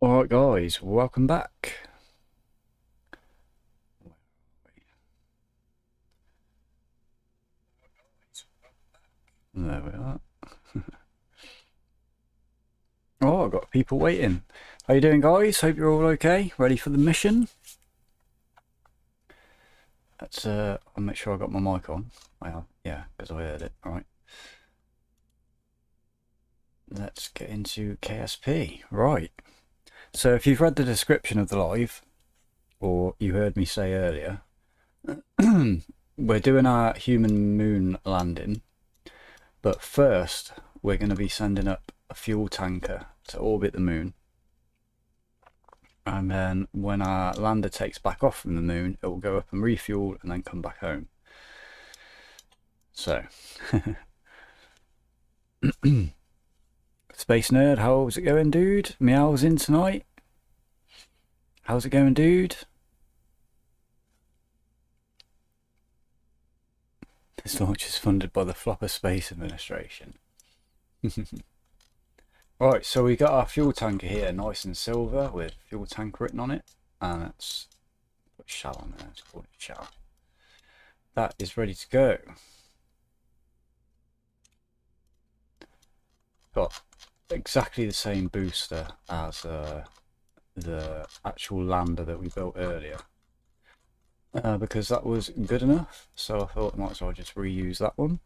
Alright guys, welcome back. There we are. Oh, I've got people waiting. How you doing guys? Hope you're all okay. Ready for the mission? Let's I'll make sure I got my mic on. Well, yeah, because I heard it. Alright. Let's get into KSP. Right. So if you've read the description of the live, or you heard me say earlier, we're doing our human moon landing, but first we're going to be sending up a fuel tanker to orbit the moon, and then when our lander takes back off from the moon, it will go up and refuel and then come back home. So Space Nerd, how's it going, dude? Meow's in tonight. How's it going, dude? This launch is funded by the Flopper Space Administration. Right, so we got our fuel tanker here, nice and silver with fuel tank written on it, and let's put shell on there. Let's call it shell. That is ready to go. Got exactly the same booster as the actual lander that we built earlier, because that was good enough, so I thought I might as well just reuse that one.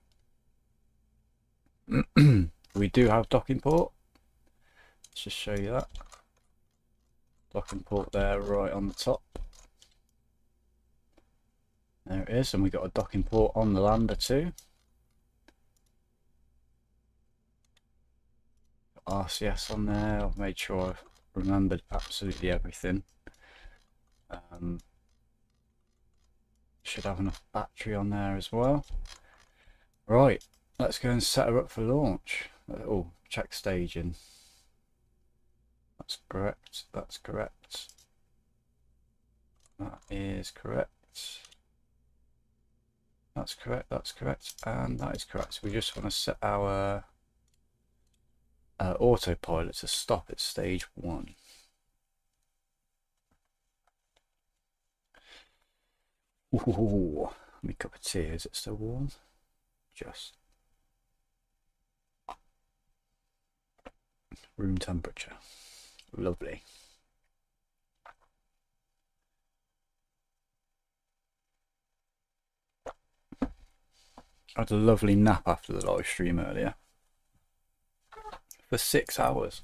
We do have docking port. Let's just show you that. Docking port there right on the top. There it is, and we got a docking port on the lander too. RCS on there. I've made sure I've remembered absolutely everything. Should have enough battery on there as well. Right, let's go and set her up for launch. Oh, check staging. That's correct. That's correct. That is correct. That's correct. That's correct. And that is correct. So we just want to set our autopilot to stop at stage 1. Ooh, my cup of tea. Is it still warm? Just room temperature. Lovely. I had a lovely nap after the live stream earlier. For 6 hours.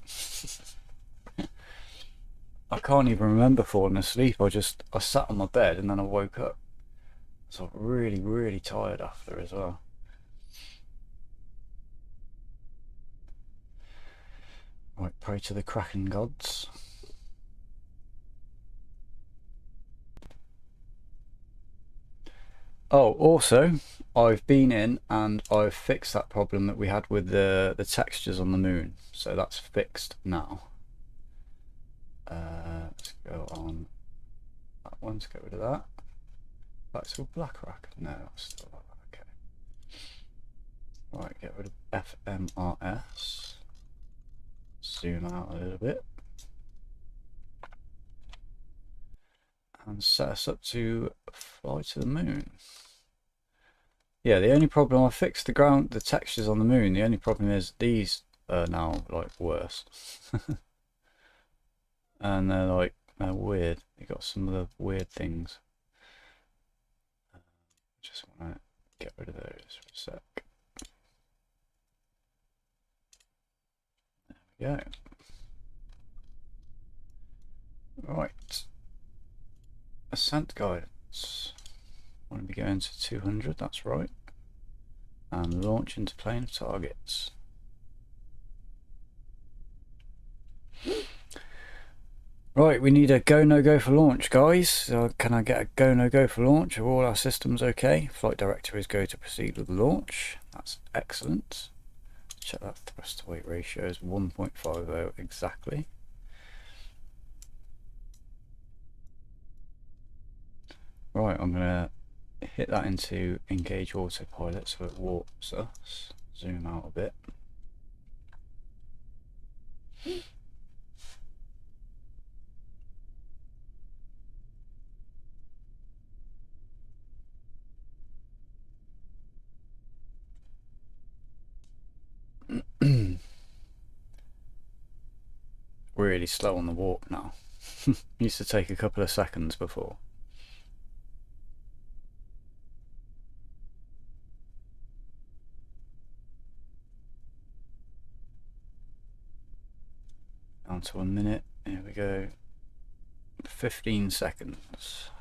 I can't even remember falling asleep. I sat on my bed and then I woke up. So I'm really tired after as well. Right, pray to the Kraken gods. Oh, also, I've been in and I've fixed that problem that we had with the textures on the moon. So that's fixed now. Let's go on that one, let's get rid of that. That's still BlackRack? No, still okay. Right, get rid of FMRS. Zoom out a little bit. And set us up to fly to the moon. Yeah, the only problem, I fixed the textures on the moon. The only problem is these are now like worse. And they're weird. They got some of the weird things. Just want to get rid of those for a sec. There we go. Right. Ascent guidance. Want to be going to 200, that's right. And launch into plane of targets. Right, we need a go no go for launch, guys. So can I get a go no go for launch? Are all our systems okay? Flight director is go to proceed with the launch. That's excellent. Check that thrust to weight ratio is 1.50 exactly. Right, I'm gonna hit that into engage autopilot so it warps us. Zoom out a bit. really slow on the warp now. Used to take a couple of seconds before. Down to 1 minute. Here we go. 15 seconds.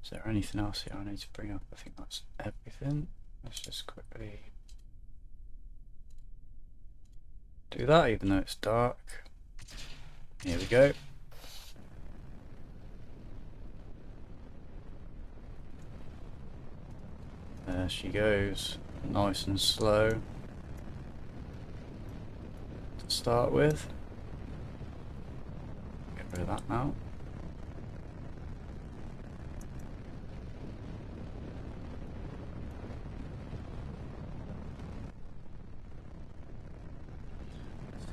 Is there anything else here I need to bring up? I think that's everything. Let's just quickly do that, even though it's dark. Here we go. There she goes, nice and slow to start with. Get rid of that now.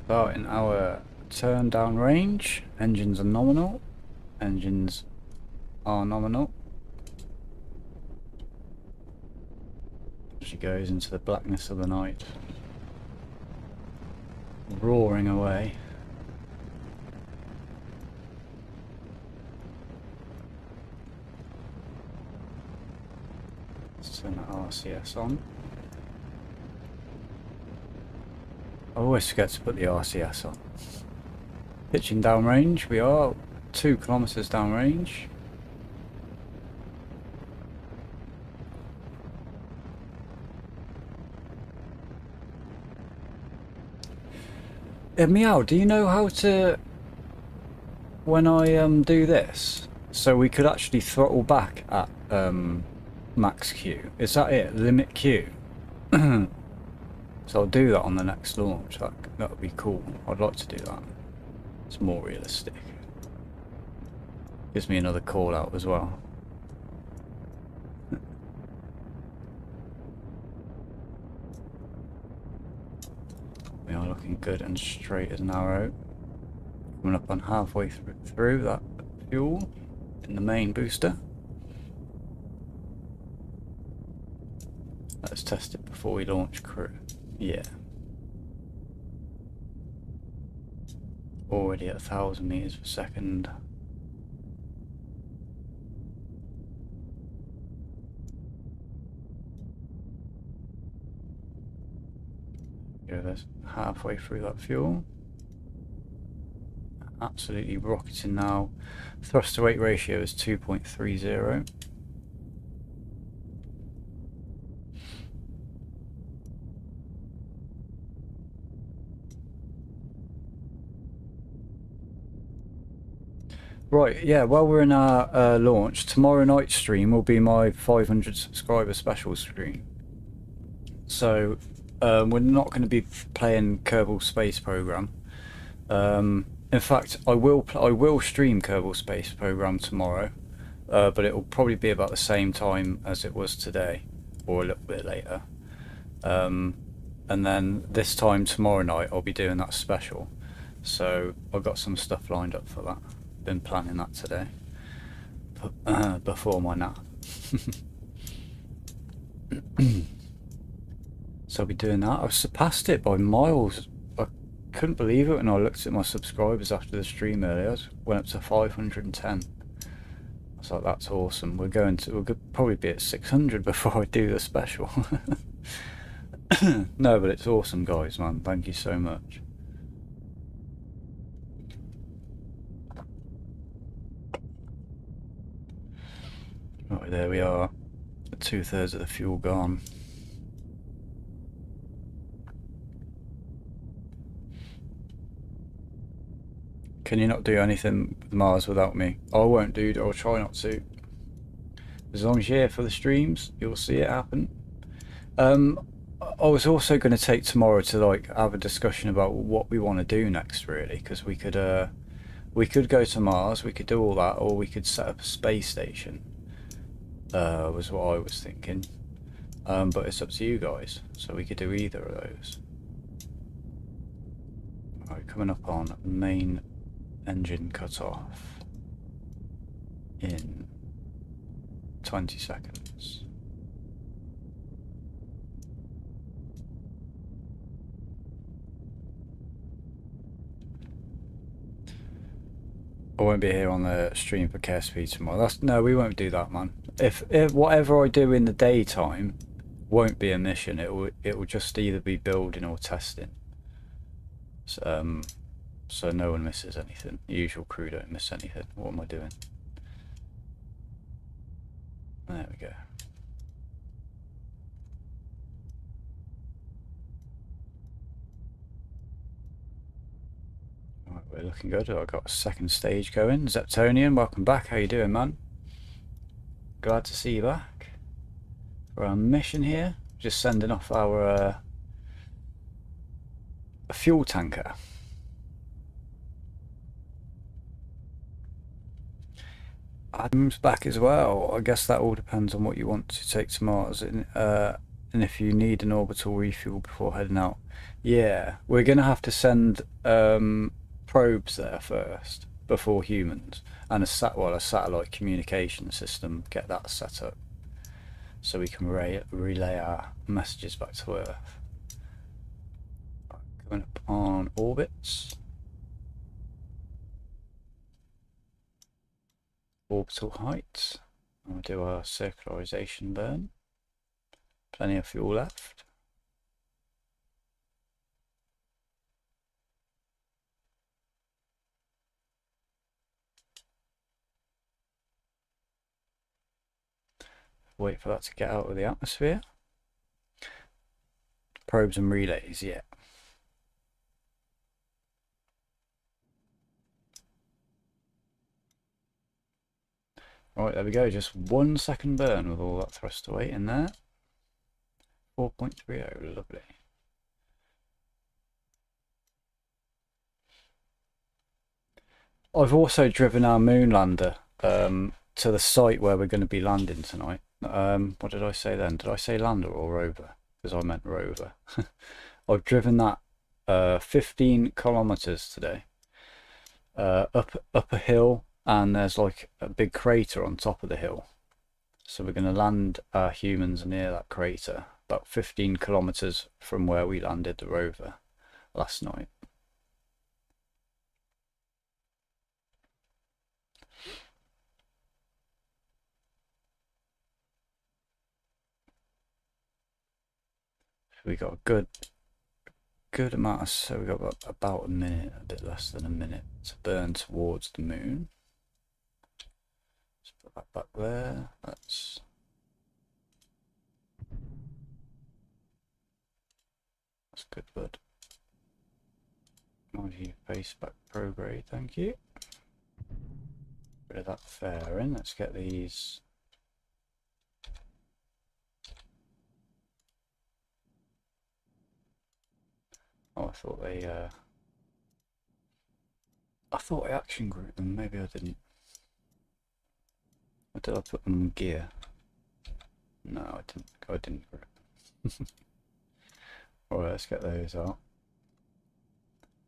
Starting our turn down range. Engines are nominal. Engines are nominal. She goes into the blackness of the night, roaring away. Let's turn that RCS on. I always forget to put the RCS on. Pitching downrange, we are 2 kilometers downrange. Meow, do you know how to, when I do this, so we could actually throttle back at max Q? Is that it? Limit Q? So I'll do that on the next launch. That would be cool. I'd like to do that. It's more realistic. Gives me another call out as well. We are looking good and straight as an arrow. Coming up on halfway through that fuel in the main booster. Let's test it before we launch crew. Yeah. Already at 1,000 meters per second. That's halfway through that fuel. Absolutely rocketing now. Thrust to weight ratio is 2.30. Right, yeah, while we're in our launch, tomorrow night's stream will be my 500 subscriber special stream. So we're not going to be playing Kerbal Space Program. In fact, I will stream Kerbal Space Program tomorrow, but it will probably be about the same time as it was today, or a little bit later. And then this time tomorrow night, I'll be doing that special. So I've got some stuff lined up for that. Been planning that today, before my nap. So I'll be doing that. I've surpassed it by miles. I couldn't believe it when I looked at my subscribers after the stream earlier. I went up to 510. I was like, that's awesome. We'll probably be at 600 before I do the special. No, but it's awesome, guys, man. Thank you so much. Right, there we are. 2/3 of the fuel gone. Can you not do anything with Mars without me? I won't, dude. I'll try not to. As long as you're here for the streams, you'll see it happen. I was also going to take tomorrow to like have a discussion about what we want to do next, really, because we could go to Mars, we could do all that, or we could set up a space station. Was what I was thinking. But it's up to you guys, so we could do either of those. Right, coming up on main engine cutoff in 20 seconds. I won't be here on the stream for KSP tomorrow. No, we won't do that, man. If whatever I do in the daytime won't be a mission. It will just either be building or testing. So no one misses anything. The usual crew don't miss anything. What am I doing? There we go. Right, we're looking good. I've got a second stage going. Zeptonian, welcome back. How you doing, man? Glad to see you back. For our mission here, just sending off our fuel tanker. Adam's back as well. I guess that all depends on what you want to take to Mars, and if you need an orbital refuel before heading out. Yeah, we're gonna have to send probes there first before humans, and a satellite communication system. Get that set up so we can relay our messages back to Earth. Going up on orbits. Orbital height. We'll do our circularization burn. Plenty of fuel left. Wait for that to get out of the atmosphere. Probes and relays, yeah. Right, there we go. Just 1 second burn with all that thruster weight in there. 4.30, lovely. I've also driven our moon lander to the site where we're going to be landing tonight. What did I say then? Did I say lander or rover? Because I meant rover. I've driven that 15 kilometers today, up a hill, and there's like a big crater on top of the hill. So we're going to land our humans near that crater, about 15 kilometers from where we landed the rover last night. We got a good amount of, so we got about a minute, a bit less than a minute to burn towards the moon. Let's put that back there. That's good, bud. Mighty face back prograde, thank you. Rid of that fairing. Let's get these. Oh, I thought I action grouped them. Maybe I didn't. Or did I put them in gear? No, I didn't group them. Alright, let's get those out.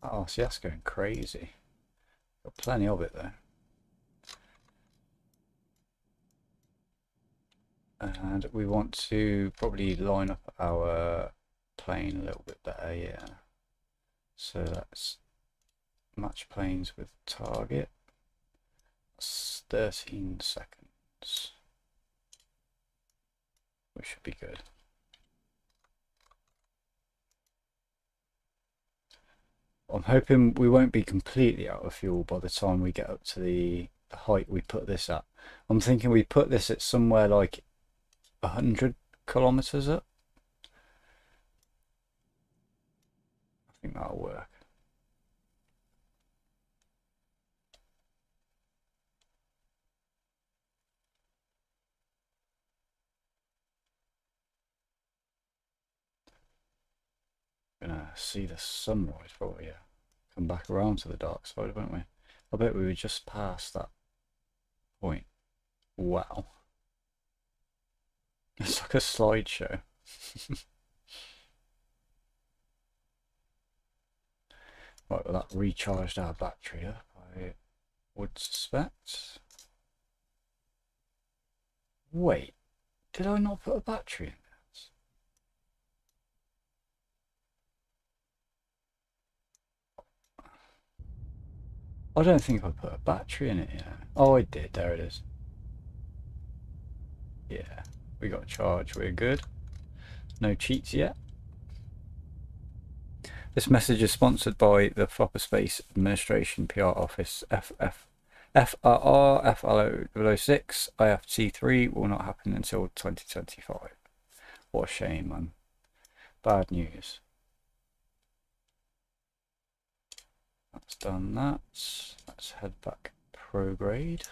Oh, see, that's going crazy. Got plenty of it though. And we want to probably line up our plane a little bit better, yeah. So that's match planes with target. That's 13 seconds. We should be good. I'm hoping we won't be completely out of fuel by the time we get up to the height we put this at. I'm thinking we put this at somewhere like 100 kilometers up. I think that'll work. Gonna see the sunrise probably, yeah. Come back around to the dark side, won't we? I bet we were just past that point. Wow. It's like a slideshow. Right, well, that recharged our battery up, I would suspect. Wait, did I not put a battery in this? I don't think I put a battery in it yet. Oh, I did. There it is. Yeah, we got a charge. We're good. No cheats yet. This message is sponsored by the Proper Space Administration PR Office FRR FLO 006 IFT3 will not happen until 2025. What a shame, man. Bad news. That's done that. Let's head back prograde.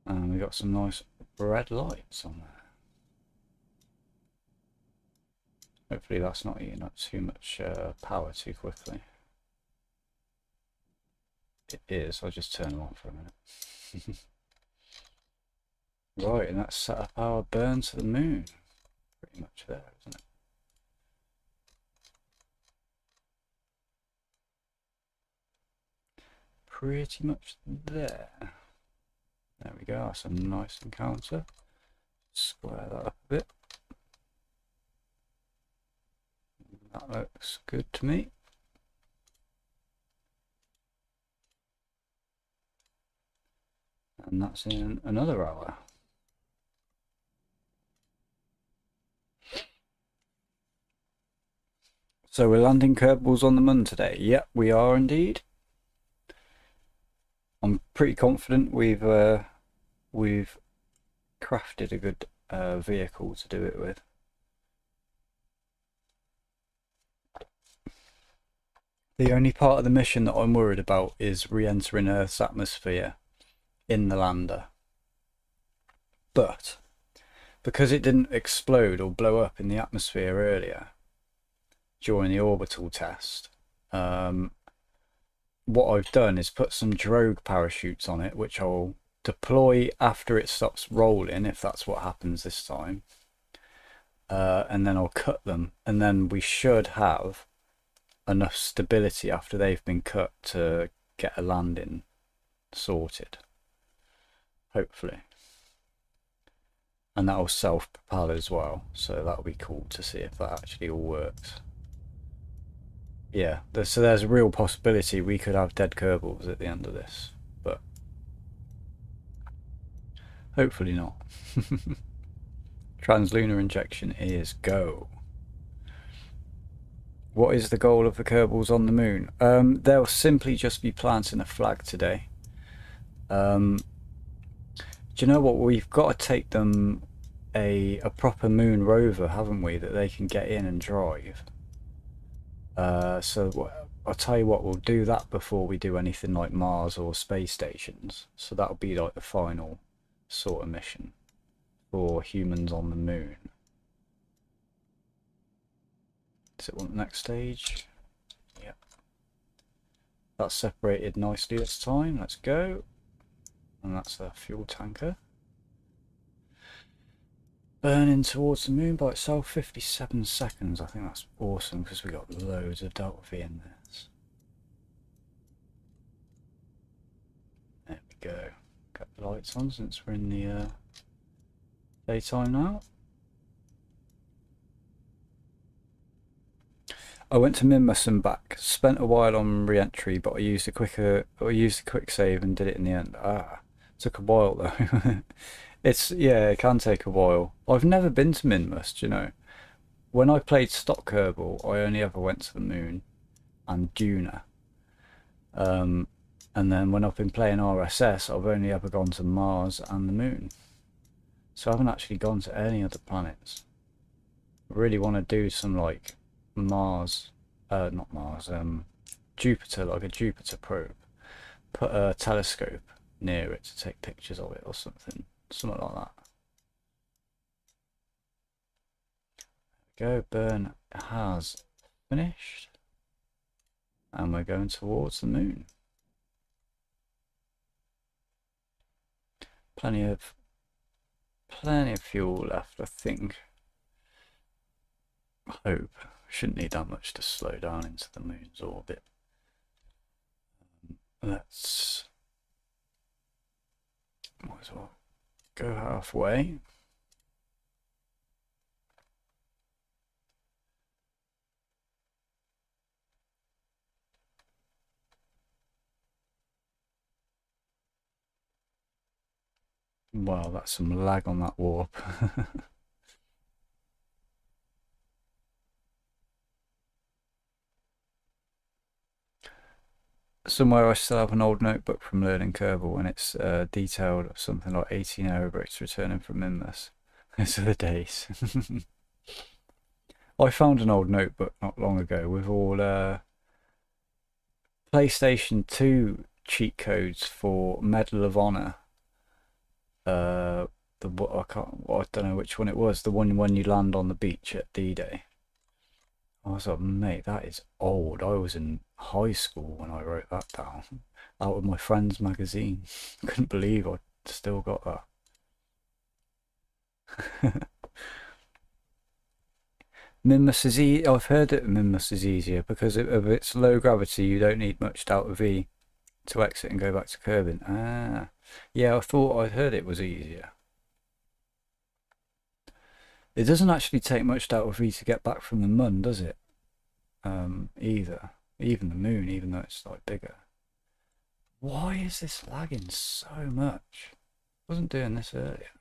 And we got some nice red lights on there. Hopefully that's not eating up too much power too quickly. It is. I'll just turn them on for a minute. Right, and that's set up our burn to the moon. Pretty much there, isn't it? Pretty much there. There we go, that's a nice encounter. Square that up a bit. That looks good to me. And that's in another hour. So we're landing Kerbals on the moon today. Yep, we are indeed. I'm pretty confident we've crafted a good vehicle to do it with. The only part of the mission that I'm worried about is re-entering Earth's atmosphere in the lander. But because it didn't explode or blow up in the atmosphere earlier during the orbital test, what I've done is put some drogue parachutes on it, which I'll deploy after it stops rolling, if that's what happens this time. And then I'll cut them, and then we should have enough stability after they've been cut to get a landing sorted, hopefully. And that'll self-propel as well, so that'll be cool to see if that actually all works. Yeah, so there's a real possibility we could have dead Kerbals at the end of this, but hopefully not. Translunar injection is go. What is the goal of the Kerbals on the moon? They'll simply just be planting a flag today. Do you know what? We've got to take them a proper moon rover, haven't we, that they can get in and drive. So I'll tell you what, we'll do that before we do anything like Mars or space stations. So that'll be like the final sort of mission for humans on the moon. Is it on the next stage? Yep. That's separated nicely this time. Let's go. And that's the fuel tanker. Burning towards the moon by itself, 57 seconds. I think that's awesome because we got loads of Delta V in this. There we go. Got the lights on since we're in the daytime now. I went to Minmus and back. Spent a while on re-entry, but I used a quick save and did it in the end. Took a while though. Yeah, it can take a while. I've never been to Minmus, you know. When I played stock Kerbal, I only ever went to the moon and Duna. And then when I've been playing RSS, I've only ever gone to Mars and the moon. So I haven't actually gone to any other planets. I really want to do some like Jupiter, like a Jupiter probe. Put a telescope near it to take pictures of it or something like that. Go, burn has finished, and we're going towards the moon. Plenty of fuel left, I think. I hope. Shouldn't need that much to slow down into the moon's orbit. Let's might as well go halfway. Wow, that's some lag on that warp. Somewhere I still have an old notebook from learning Kerbal, and it's detailed of something like 18 error breaks returning from Minmus. Those are the days. I found an old notebook not long ago with all PlayStation 2 cheat codes for Medal of Honor. I don't know which one it was. The one when you land on the beach at D-Day. I was like, mate, that is old. I was in high school when I wrote that down. Out of my friend's magazine. Couldn't believe I still got that. Minmus is I've heard that Minmus is easier because of its low gravity. You don't need much delta V to exit and go back to curbing. Ah, yeah, I heard it was easier. It doesn't actually take much delta V to get back from the Mun, does it? Either. Even the Moon, even though it's like bigger. Why is this lagging so much? I wasn't doing this earlier.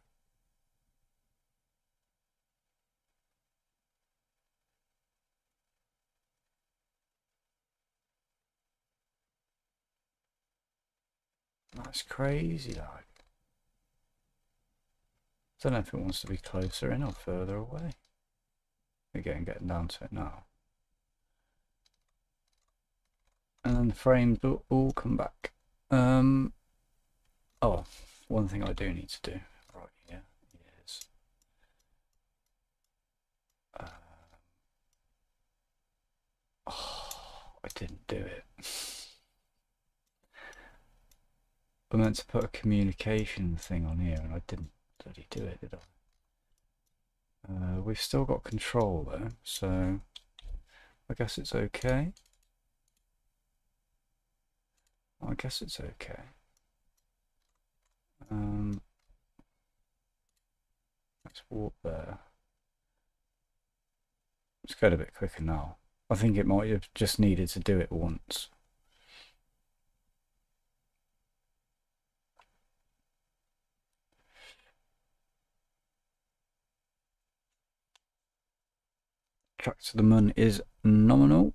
That's crazy lag. Don't know if it wants to be closer in or further away. Again, getting down to it now. And then the frames will all come back. Oh, one thing I do need to do right here is oh, I didn't do it. I meant to put a communication thing on here and I didn't bloody do it, did I? We've still got control though, so I guess it's okay. I guess it's okay. Let's warp there. Let's go a bit quicker now. I think it might have just needed to do it once. Track to the Mun is nominal.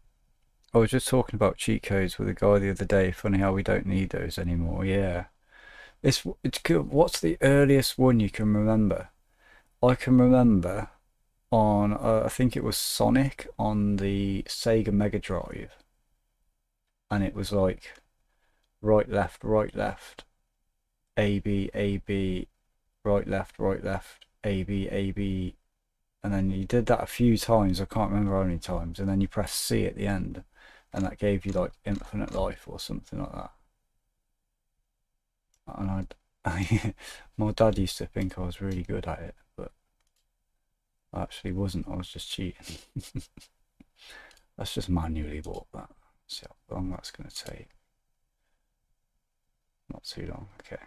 I was just talking about cheat codes with a guy the other day. Funny how we don't need those anymore. Yeah. It's good. What's the earliest one you can remember? I can remember on, I think it was Sonic on the Sega Mega Drive. And it was like right, left, A, B, A, B, right, left, A, B, A, B. And then you did that a few times. I can't remember how many times. And then you press C at the end. And that gave you like infinite life or something like that. And my dad used to think I was really good at it, but I actually wasn't. I was just cheating. Let's just manually warp that. See how long that's going to take. Not too long. Okay.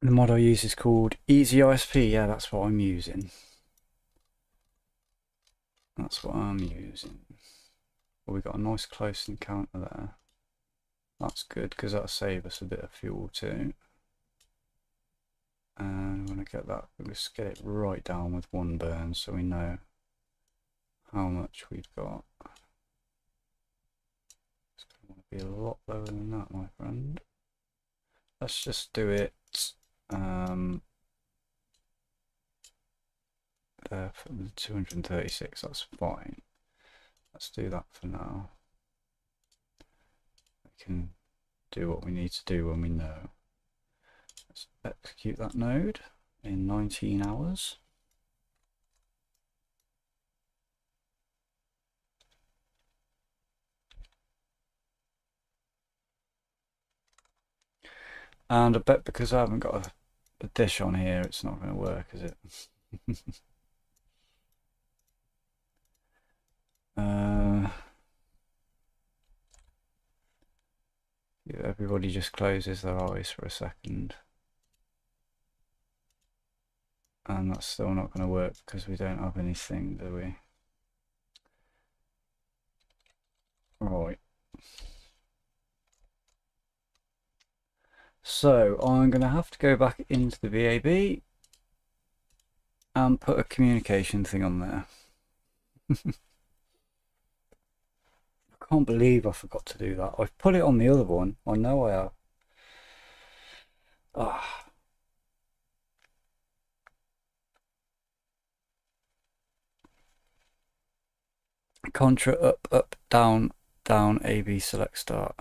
The mod I use is called Easy ISP. Yeah, that's what I'm using. That's what I'm using. Well, we got a nice close encounter there. That's good because that'll save us a bit of fuel too. And we're going to get that, let's get it right down with one burn so we know how much we've got. It's going to want to be a lot lower than that, my friend. Let's just do it there for 236, that's fine. Let's do that for now. We can do what we need to do when we know. Let's execute that node in 19 hours. And I bet because I haven't got a dish on here, it's not going to work, is it? Everybody just closes their eyes for a second. And that's still not going to work because we don't have anything, do we? Right. So I'm going to have to go back into the VAB and put a communication thing on there. I can't believe I forgot to do that. I've put it on the other one. I know I have. Ah. Contra up, up, down, down, AB select start.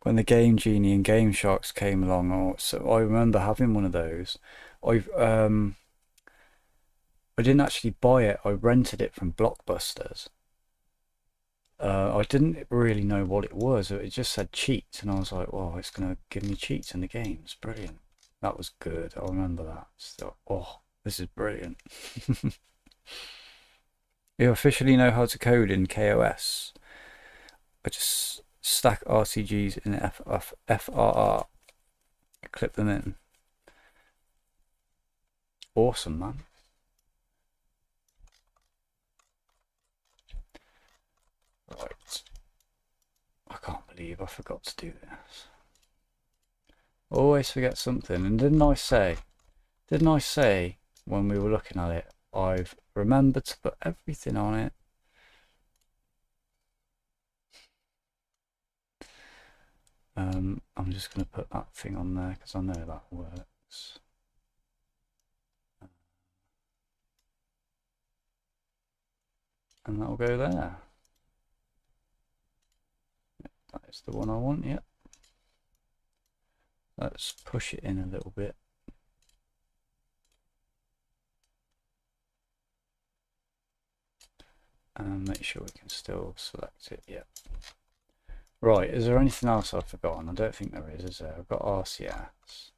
When the Game Genie and Game Sharks came along, so I remember having one of those. I didn't actually buy it. I rented it from Blockbusters. I didn't really know what it was. It just said cheats, and I was like, "Wow, it's gonna give me cheats in the games. Brilliant." That was good. I remember that. So, oh, this is brilliant. You officially know how to code in KOS. I just stack RCGs in FRR, clip them in. Awesome, man. Right. I can't believe I forgot to do this. Always forget something. And didn't I say when we were looking at it, I've remembered to put everything on it. I'm just going to put that thing on there because I know that works. And that'll go there. That is the one I want, yep. Let's push it in a little bit. And make sure we can still select it, yep. Right, is there anything else I've forgotten? I don't think there is there? I've got RCS,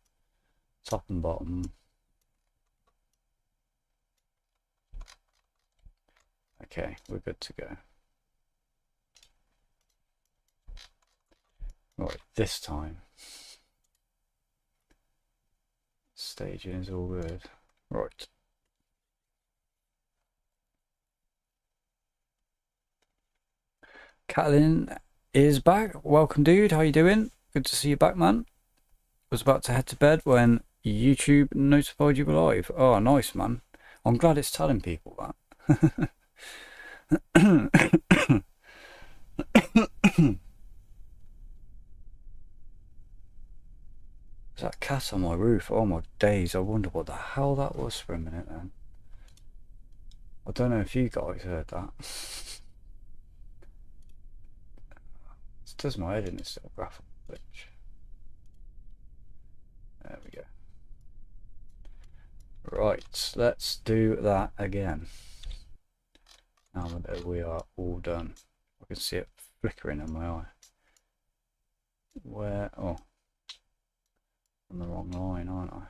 top and bottom. Okay, we're good to go. Right, this time. Staging is all good. Right. Catalin is back. Welcome, dude. How you doing? Good to see you back, man. Was about to head to bed when YouTube notified you were live. Oh, nice, man. I'm glad it's telling people that. There's that cat on my roof. Oh my days. I wonder what the hell that was for a minute then. I don't know if you guys heard that. It does my head in this little graphical glitch. There we go. Right, let's do that again. Now that we are all done. I can see it flickering in my eye. Where? Oh, on the wrong line, aren't I?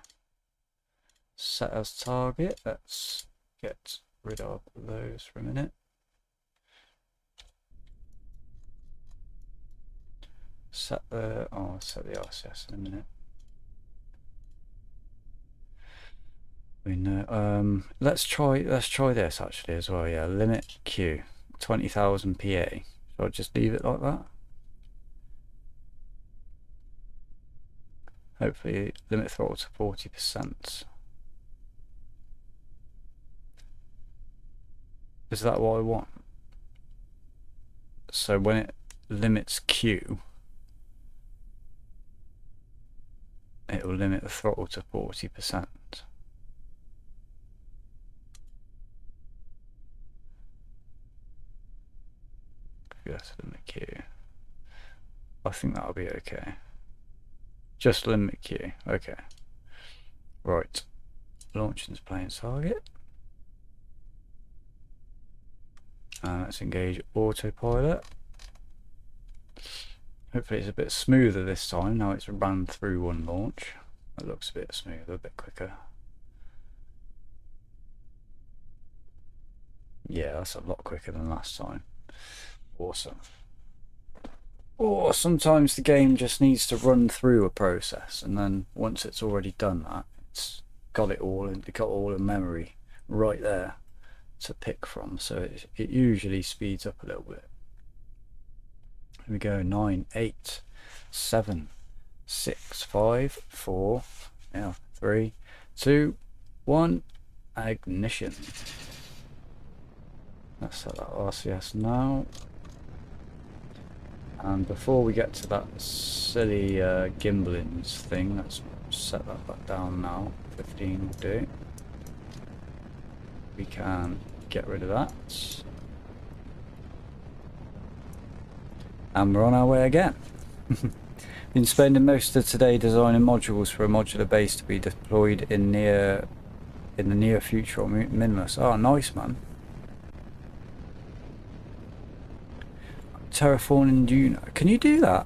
Set as target. Let's get rid of those for a minute. Set the I'll set the RSS in a minute. We know. Let's try this actually as well. Yeah, limit Q 20,000 PA. So I'll just leave it like that. Hopefully, limit throttle to 40%. Is that what I want? So when it limits Q, it will limit the throttle to 40%. Yes, limit Q. I think that'll be okay. Just limit Q. Okay. Right. Launching plane target. Let's engage autopilot. Hopefully it's a bit smoother this time. Now it's run through one launch. It looks a bit smoother, a bit quicker. Yeah, that's a lot quicker than last time. Awesome. Or sometimes the game just needs to run through a process, and then once it's already done that, it's got it all and got all in memory right there to pick from. So it usually speeds up a little bit. Here we go. 9, 8, 7, 6, 5, 4, 3, 2, 1. Ignition. Let's set that RCS now. And before we get to that silly gimbalings thing, let's set that back down now. 15 will do. We can get rid of that. And we're on our way again. Been spending most of today designing modules for a modular base to be deployed in the near future on Minimus. Oh, nice, man. Terraforming Juno. Can you do that?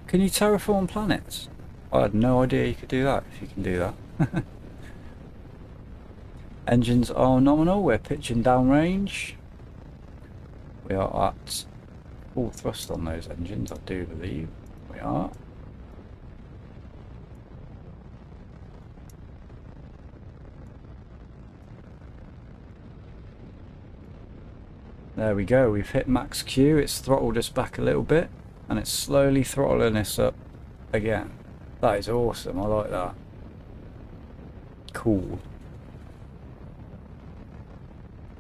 Can you terraform planets? I had no idea you could do that, if you can do that. Engines are nominal. We're pitching downrange. We are at full thrust on those engines, I do believe. We are. There we go, we've hit max Q, it's throttled us back a little bit, and it's slowly throttling us up again. That is awesome, I like that. Cool.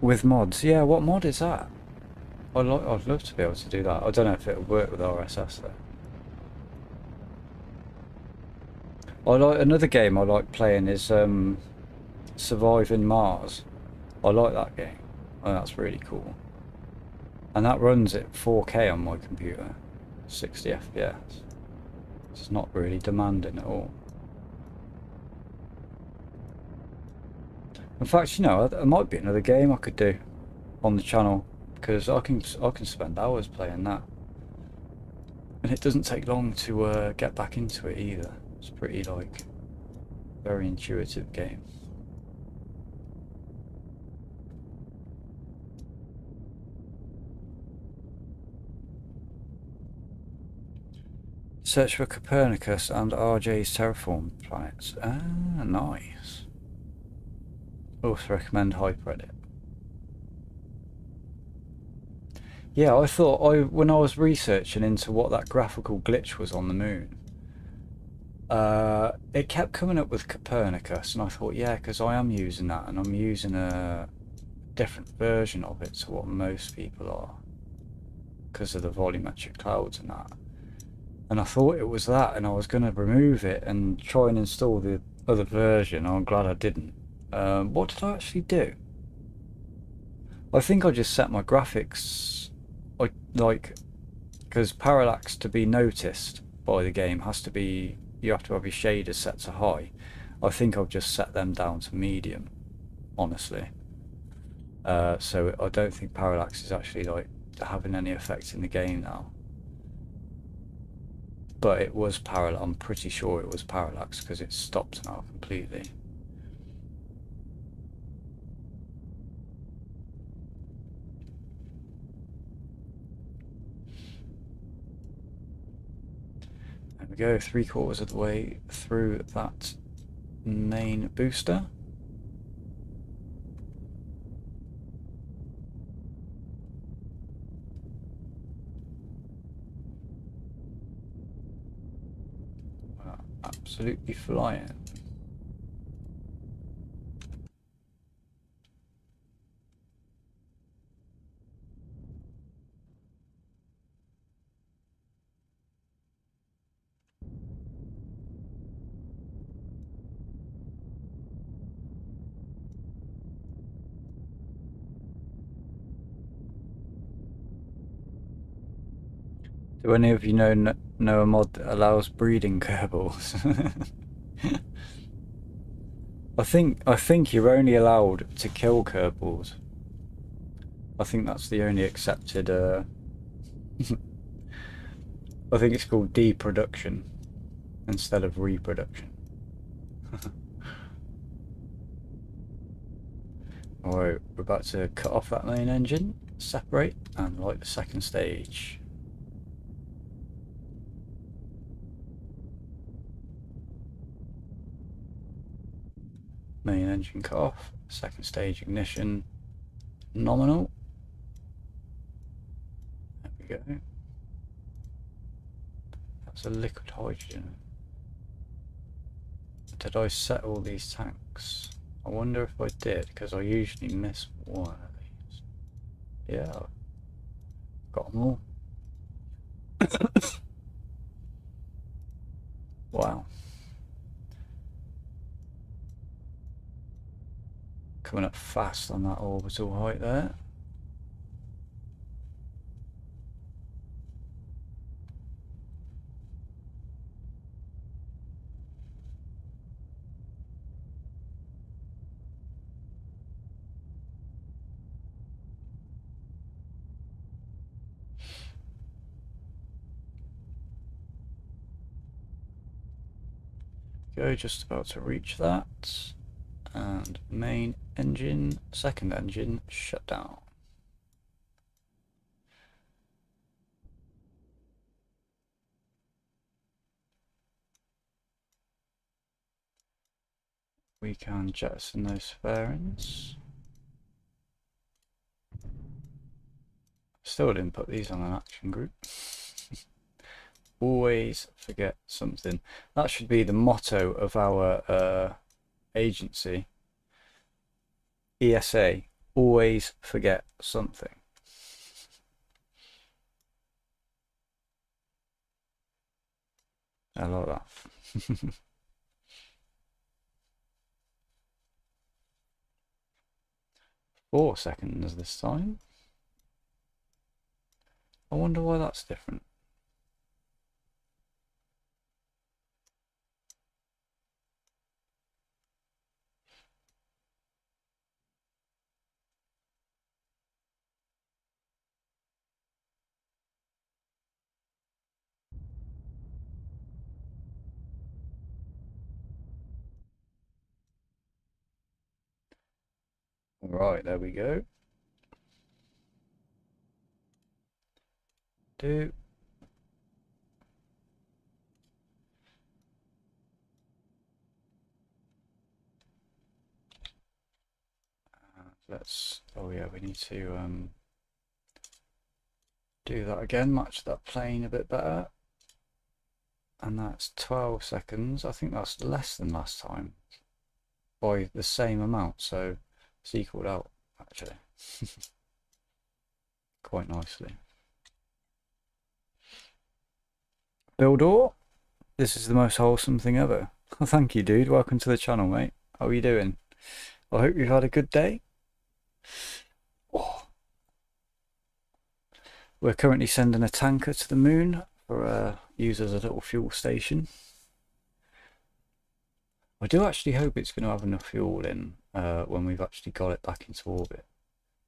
With mods, yeah, what mod is that? I'd love to be able to do that. I don't know if it would work with RSS though. I like another game I like playing is Surviving Mars. I like that game. Oh, that's really cool. And that runs at 4K on my computer, 60 FPS. It's not really demanding at all. In fact, you know, there might be another game I could do on the channel, because I can spend hours playing that, and it doesn't take long to get back into it either. It's pretty like very intuitive game. Search for Kopernicus and RJ's terraform planets. Ah, nice. Also recommend HyperEdit. Yeah, I thought when I was researching into what that graphical glitch was on the moon, it kept coming up with Kopernicus, and I thought, yeah, because I am using that, and I'm using a different version of it to what most people are, because of the volumetric clouds and that. And I thought it was that, and I was going to remove it and try and install the other version. I'm glad I didn't. What did I actually do? I think I just set my graphics, like, because parallax to be noticed by the game has to be, you have to have your shaders set to high. I think I've just set them down to medium, honestly. So I don't think parallax is actually like having any effect in the game now. But it was parallax. I'm pretty sure it was parallax because it stopped now completely. There we go, 3/4 of the way through that main booster. Absolutely flying. Do any of you know a mod that allows breeding kerbals? I think you're only allowed to kill kerbals. I think that's the only accepted. I think it's called deproduction instead of reproduction. Alright, we're about to cut off that main engine, separate, and light the second stage. Main engine cut off. Second stage ignition nominal. There we go. That's a liquid hydrogen. Did I set all these tanks? I wonder if I did, because I usually miss one of these. Yeah, got them all. Wow. Coming up fast on that orbital height there. Go, just about to reach that. And main engine, second engine, shut down. We can jettison those fairings. Still didn't put these on an action group. Always forget something. That should be the motto of our agency. ESA, always forget something. I love that. 4 seconds this time. I wonder why that's different. Right, there we go. Oh yeah, we need to do that again, match that plane a bit better. And that's 12 seconds. I think that's less than last time by the same amount, so it's equaled out actually. Quite nicely. Bildor, this is the most wholesome thing ever. Thank you, dude. Welcome to the channel, mate. How are you doing? I hope you've had a good day. Oh. We're currently sending a tanker to the moon for use as a little fuel station. I do actually hope it's going to have enough fuel in when we've actually got it back into orbit.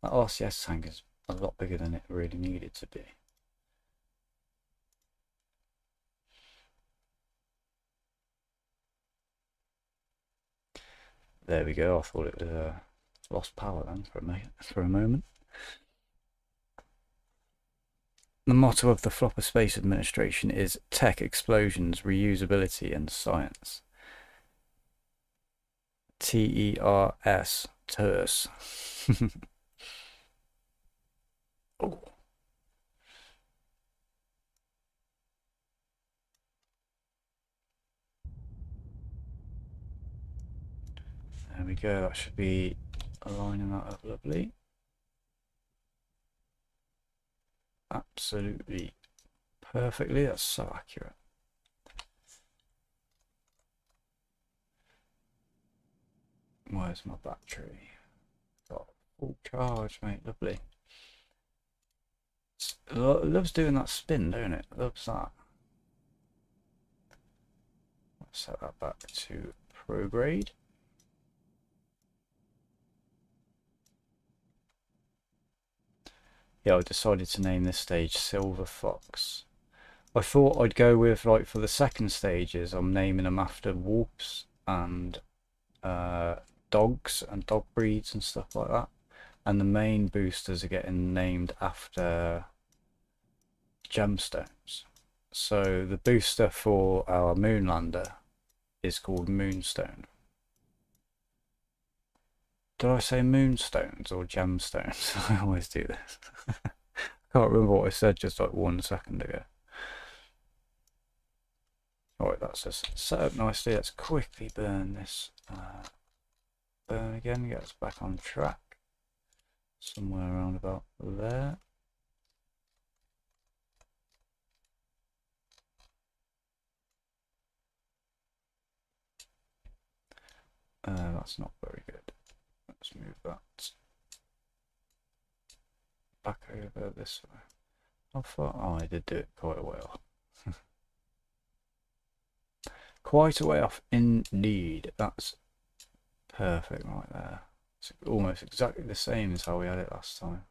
That RCS tank is a lot bigger than it really needed to be. There we go. I thought it was lost power then for a moment. The motto of the Flopper Space Administration is Tech Explosions, Reusability and Science. TERS, TERS. Oh. There we go, that should be aligning that up lovely. Absolutely perfectly, that's so accurate. Where's my battery? Got full charge, mate, lovely. It loves doing that spin, don't it? Loves that. Let's set that back to prograde. Yeah, I decided to name this stage Silver Fox. I thought I'd go with, like, for the second stages, I'm naming them after wolves and dogs and dog breeds and stuff like that. And the main boosters are getting named after gemstones. So the booster for our moonlander is called Moonstone. Did I say moonstones or gemstones? I always do this. I can't remember what I said just like 1 second ago. Alright, that's just set up nicely. Let's quickly burn this. Burn again, get us back on track. Somewhere around about there. That's not very good. Let's move that back over this way. How far? Oh, I did do it quite a way off. Quite a way off indeed. That's perfect right there. It's almost exactly the same as how we had it last time.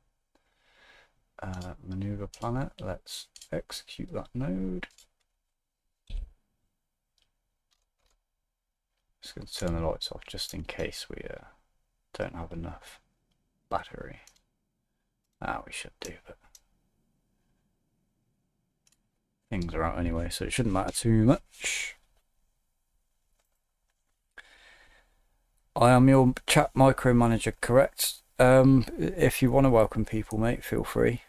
Maneuver planet. Let's execute that node. Just going to turn the lights off just in case we don't have enough battery. We should do, but things are out anyway, so it shouldn't matter too much. I am your chat micromanager, correct? If you want to welcome people, mate, feel free.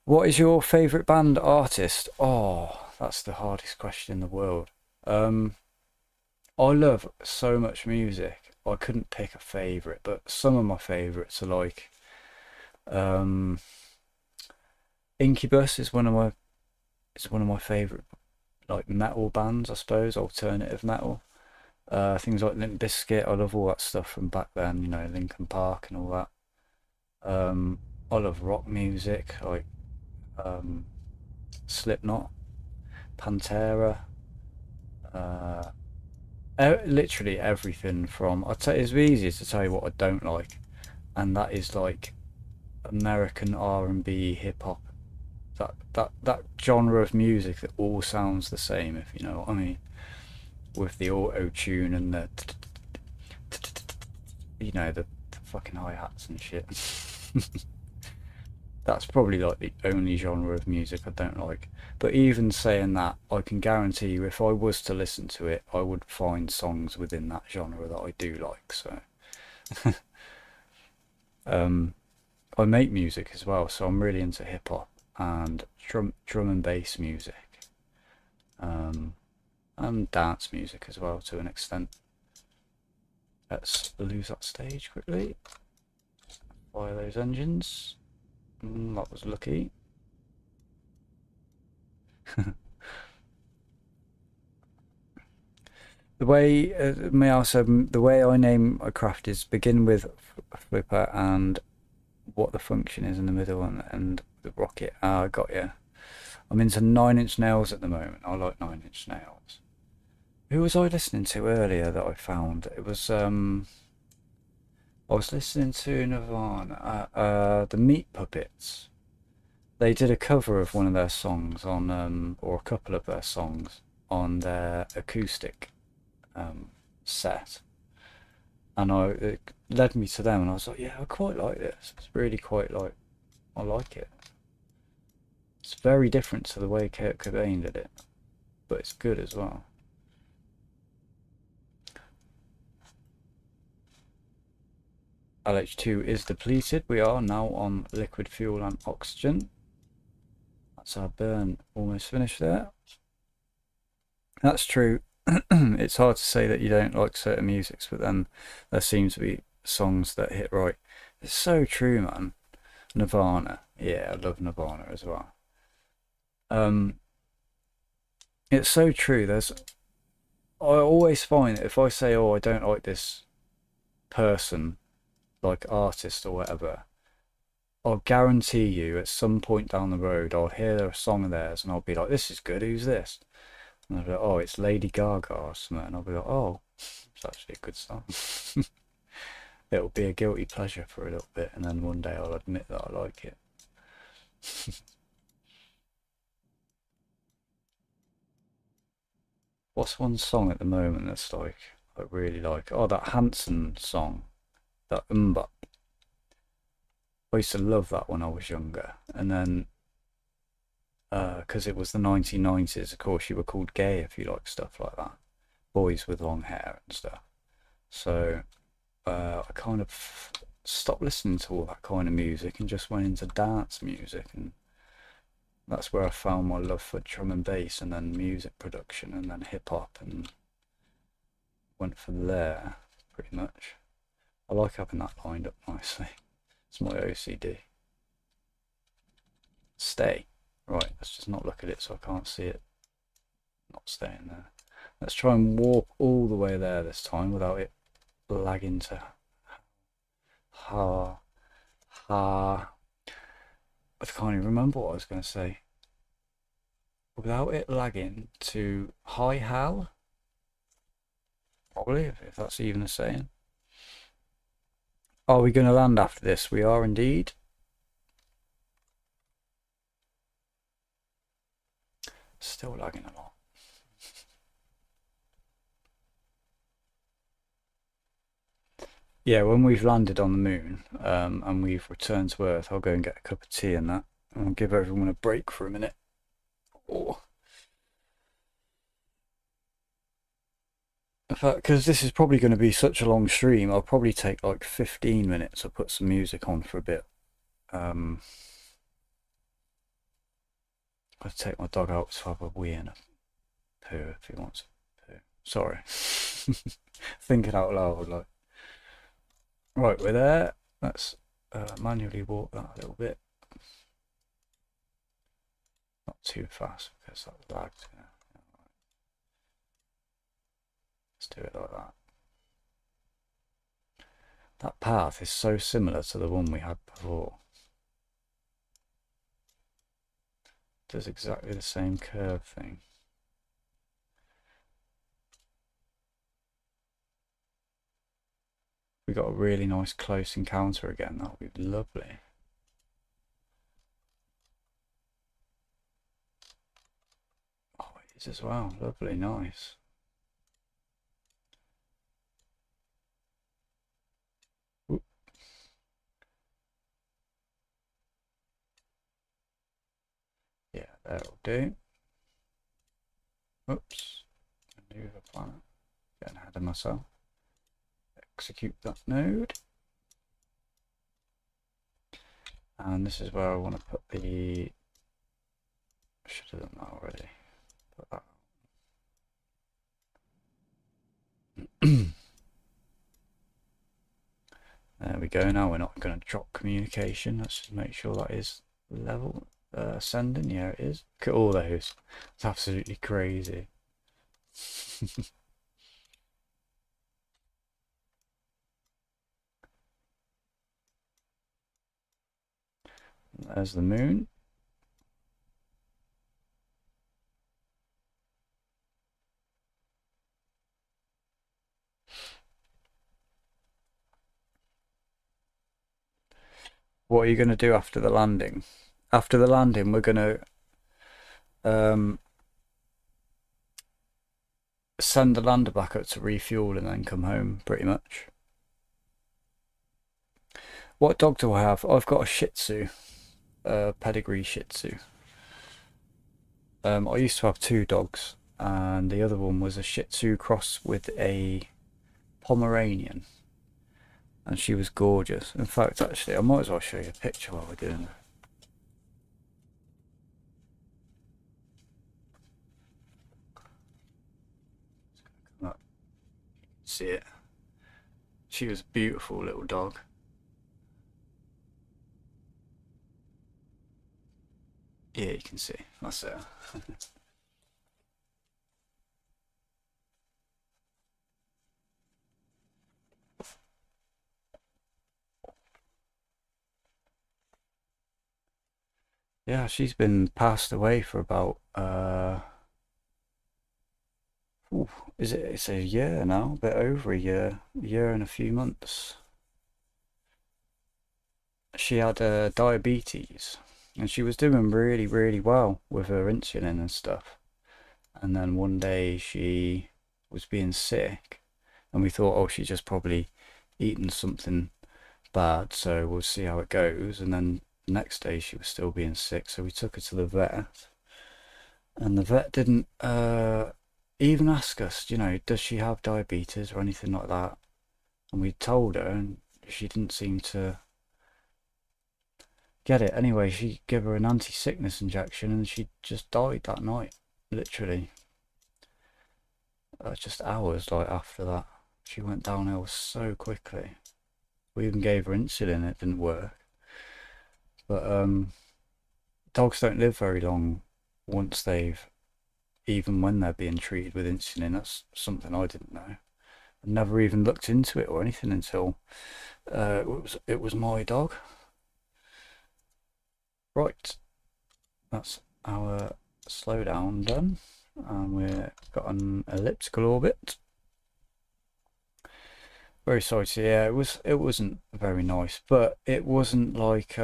What is your favourite band artist? Oh, that's the hardest question in the world. I love so much music. I couldn't pick a favourite, but some of my favourites are like Incubus is one of my favourite like metal bands, I suppose, alternative metal. Things like Limp Bizkit, I love all that stuff from back then, you know, Linkin Park and all that. I love rock music, like Slipknot, Pantera, literally everything from, I'd say it's easier to tell you what I don't like, and that is like American R&B, hip hop, that genre of music that all sounds the same, if you know what I mean, with the auto tune and the you know, the fucking hi-hats and shit. That's probably like the only genre of music I don't like. But even saying that, I can guarantee you if I was to listen to it, I would find songs within that genre that I do like. So I make music as well, so I'm really into hip hop and drum and bass music, and dance music as well to an extent. Let's lose that stage quickly. Fire those engines. That was lucky. The way the way I name a craft is begin with flipper and what the function is in the middle, and the rocket. I got you. I'm into 9-inch nails at the moment. I like 9-inch nails. Who was I listening to earlier that I found? It was I was listening to Nirvana, the Meat Puppets. They did a cover of one of their songs on, or a couple of their songs on their acoustic set, and it led me to them, and I was like, yeah, I quite like this. It's really quite like, I like it. It's very different to the way Kurt Cobain did it, but it's good as well. LH2 is depleted. We are now on liquid fuel and oxygen. That's our burn almost finished there. That's true. It's hard to say that you don't like certain musics, but then there seems to be songs that hit right. It's so true, man. Nirvana. Yeah, I love Nirvana as well. It's so true. I always find that if I say, oh, I don't like this person, like artist or whatever, I'll guarantee you at some point down the road I'll hear a song of theirs and I'll be like, this is good, who's this? And I'll be like, oh, it's Lady Gaga or something, and I'll be like, oh, it's actually a good song. It'll be a guilty pleasure for a little bit, and then one day I'll admit that I like it. What's one song at the moment that's like, I really like? Oh, that Hanson song, that Mbop. I used to love that when I was younger, and then because it was the 1990s, of course you were called gay if you like stuff like that, boys with long hair and stuff. So I kind of stopped listening to all that kind of music and just went into dance music, and that's where I found my love for drum and bass, and then music production, and then hip hop, and went from there pretty much. I like having that lined up nicely. It's my OCD. Stay. Right, let's just not look at it so I can't see it not staying there. Let's try and warp all the way there this time without it lagging to ha. I can't even remember what I was going to say. Without it lagging to hi hal. Probably, if that's even a saying. Are we going to land after this? We are indeed. Still lagging a lot. Yeah, when we've landed on the moon and we've returned to Earth, I'll go and get a cup of tea and that. And I'll give everyone a break for a minute. Oh. In fact, because this is probably going to be such a long stream, I'll probably take like 15 minutes. I'll put some music on for a bit. I'll take my dog out to have a wee and a poo if he wants a poo. Sorry. Thinking out loud, like. Right, we're there. Let's manually walk that a little bit. Not too fast because that lagged. Yeah. Let's do it like that. That path is so similar to the one we had before. It does exactly the same curve thing. We got a really nice close encounter again. That would be lovely. Oh, it is as well. Lovely, nice. Oop. Yeah, that'll do. Oops. Maneuver planet. Getting ahead of myself. Execute that node. And this is where I want to put the... I should have done that already. Put that. There we go. Now we're not going to drop communication. Let's just make sure that is level sending. Yeah, it is. Look at all those. It's absolutely crazy. There's the moon. What are you going to do after the landing? After the landing, we're going to send the lander back up to refuel and then come home, pretty much. What dog do I have? I've got a Shih Tzu, pedigree Shih Tzu. I used to have 2 dogs, and the other one was a Shih Tzu cross with a Pomeranian, and she was gorgeous. In fact, actually, I might as well show you a picture while we're doing it. See it? She was a beautiful little dog. Yeah, you can see. That's it. Yeah, she's been passed away for about it's a year now, a bit over a year and a few months. She had diabetes, and she was doing really, really well with her insulin and stuff. And then one day she was being sick, and we thought, oh, she's just probably eaten something bad, so we'll see how it goes. And then the next day she was still being sick, so we took her to the vet, and the vet didn't even ask us, you know, does she have diabetes or anything like that. and we told her, and she didn't seem to get it. Anyway, she gave her an anti-sickness injection, and she just died that night, literally. Just hours like after that, she went downhill so quickly. We even gave her insulin, it didn't work. But dogs don't live very long once they've, even when they're being treated with insulin. That's something I didn't know. I never even looked into it or anything until it was my dog. Right, that's our slowdown done, and we've got an elliptical orbit. Very sorry to hear. It wasn't very nice, but it wasn't like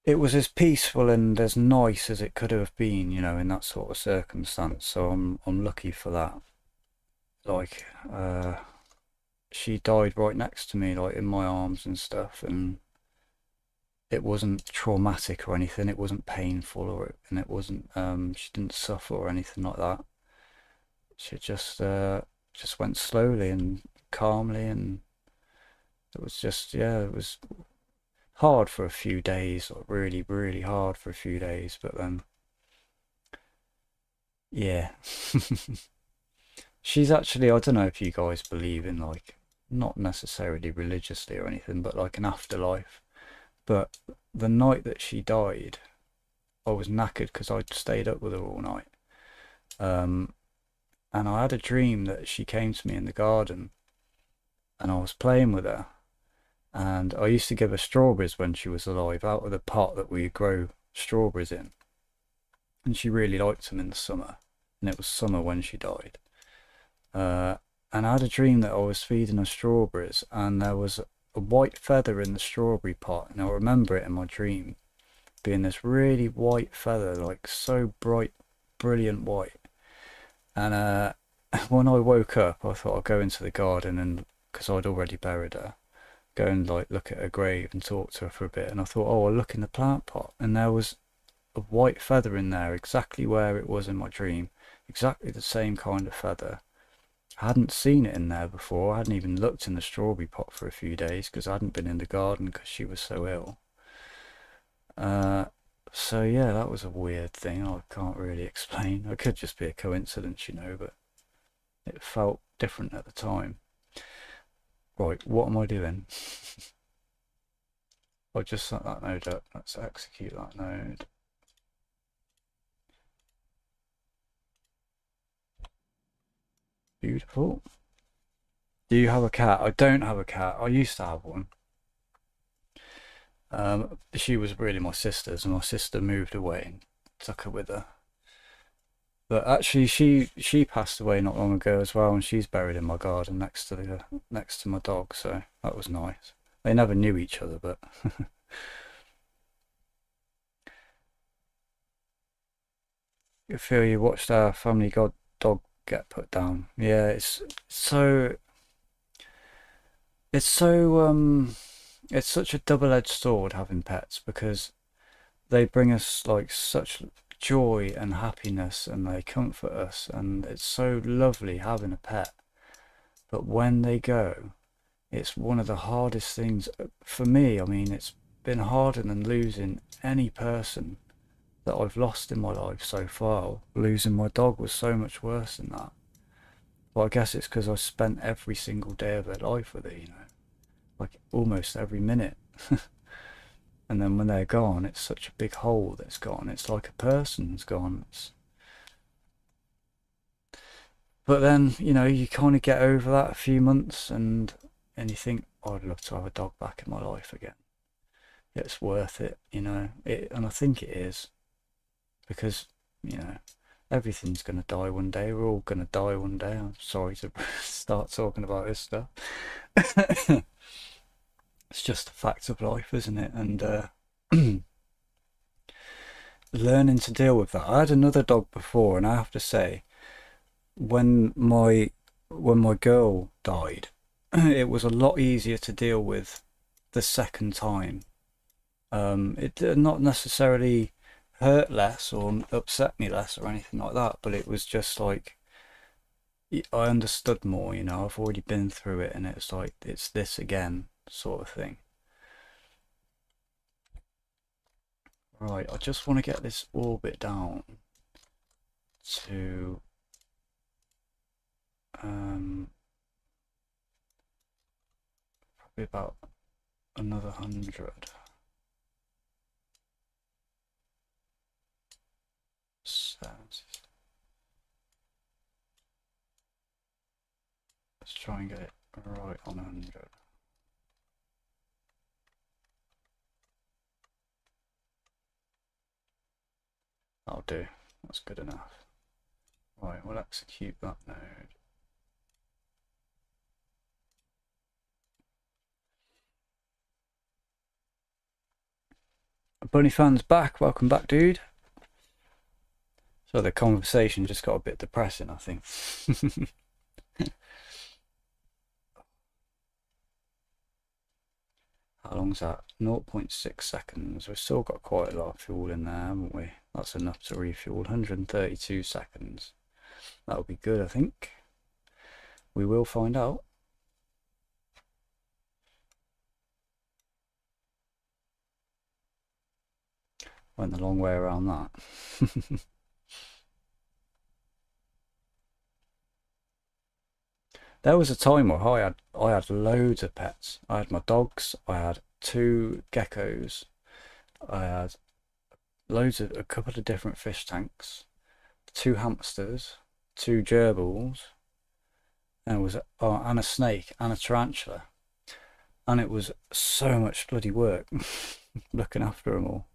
it was as peaceful and as nice as it could have been, you know, in that sort of circumstance. So I'm lucky for that. Like she died right next to me, like in my arms and stuff, and it wasn't traumatic or anything. It wasn't painful, and it wasn't she didn't suffer or anything like that. She just went slowly and calmly, and it was just, yeah, it was hard for a few days, like really hard for a few days, but then yeah. She's actually, I don't know if you guys believe in, like, not necessarily religiously or anything, but like an afterlife. But the night that she died, I was knackered because I'd stayed up with her all night. And I had a dream that she came to me in the garden and I was playing with her. And I used to give her strawberries when she was alive out of the pot that we grow strawberries in. And she really liked them in the summer. And it was summer when she died. And I had a dream that I was feeding her strawberries and there was a white feather in the strawberry pot. And I remember it in my dream being this really white feather, like so bright, brilliant white. And when I woke up, I thought I'd go into the garden, and because I'd already buried her, go and like look at her grave and talk to her for a bit. And I thought, oh, I'll look in the plant pot, and there was a white feather in there, exactly where it was in my dream, exactly the same kind of feather. I hadn't seen it in there before. I hadn't even looked in the strawberry pot for a few days because I hadn't been in the garden because she was so ill. So yeah, that was a weird thing. I can't really explain. It could just be a coincidence, you know, but it felt different at the time. Right, what am I doing? I just set that node up. Let's execute that node. Beautiful. Do you have a cat? I don't have a cat. I used to have one. She was really my sister's, and my sister moved away and took her with her. But actually, she passed away not long ago as well, and she's buried in my garden next to my dog. So that was nice. They never knew each other, but you feel you watched our family dog get put down. Yeah, it's so it's such a double-edged sword having pets, because they bring us like such joy and happiness, and they comfort us, and it's so lovely having a pet. But when they go, it's one of the hardest things for me. I mean, it's been harder than losing any person that I've lost in my life so far. Losing my dog was so much worse than that. Well, I guess it's because I spent every single day of her life with her, you know, like almost every minute. And then when they're gone, it's such a big hole that's gone. It's like a person's gone. But then, you know, you kind of get over that a few months, and you think, oh, I'd love to have a dog back in my life again. It's worth it, you know. And I think it is, because, you know, everything's going to die one day. We're all going to die one day. I'm sorry to start talking about this stuff. It's just a fact of life, isn't it? And learning to deal with that. I had another dog before, and I have to say, when my girl died, it was a lot easier to deal with the second time. It did not necessarily hurt less or upset me less or anything like that, but it was just like, I understood more, you know, I've already been through it and it's like, it's this again sort of thing. Right, I just want to get this orbit down to probably about another 100. Let's try and get it right on 100. That'll do. That's good enough. Right, we'll execute that node. Bunny fan's back. Welcome back, dude. So the conversation just got a bit depressing, I think. How long's that? 0.6 seconds. We've still got quite a lot of fuel in there, haven't we? That's enough to refuel. 132 seconds. That'll be good, I think. We will find out. Went the long way around that. There was a time where I had loads of pets. I had my dogs, I had 2 geckos, I had a couple of different fish tanks, 2 hamsters, 2 gerbils, and and a snake and a tarantula. And it was so much bloody work looking after them all.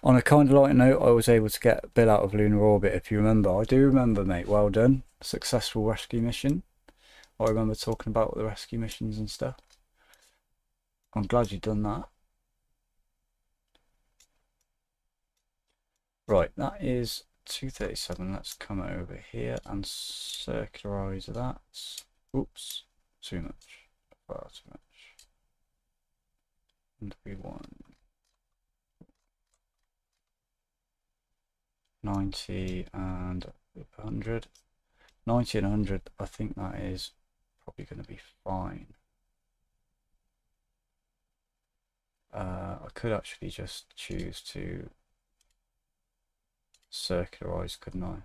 On a kind of light note, I was able to get Bill out of lunar orbit, if you remember. I do remember, mate. Well done. Successful rescue mission. I remember talking about the rescue missions and stuff. I'm glad you've done that. Right, that is 237. Let's come over here and circularize that. Oops, too much. Far too much. And we want 90 and 100. 90 and 100, I think that is probably going to be fine. I could actually just choose to circularize, couldn't I,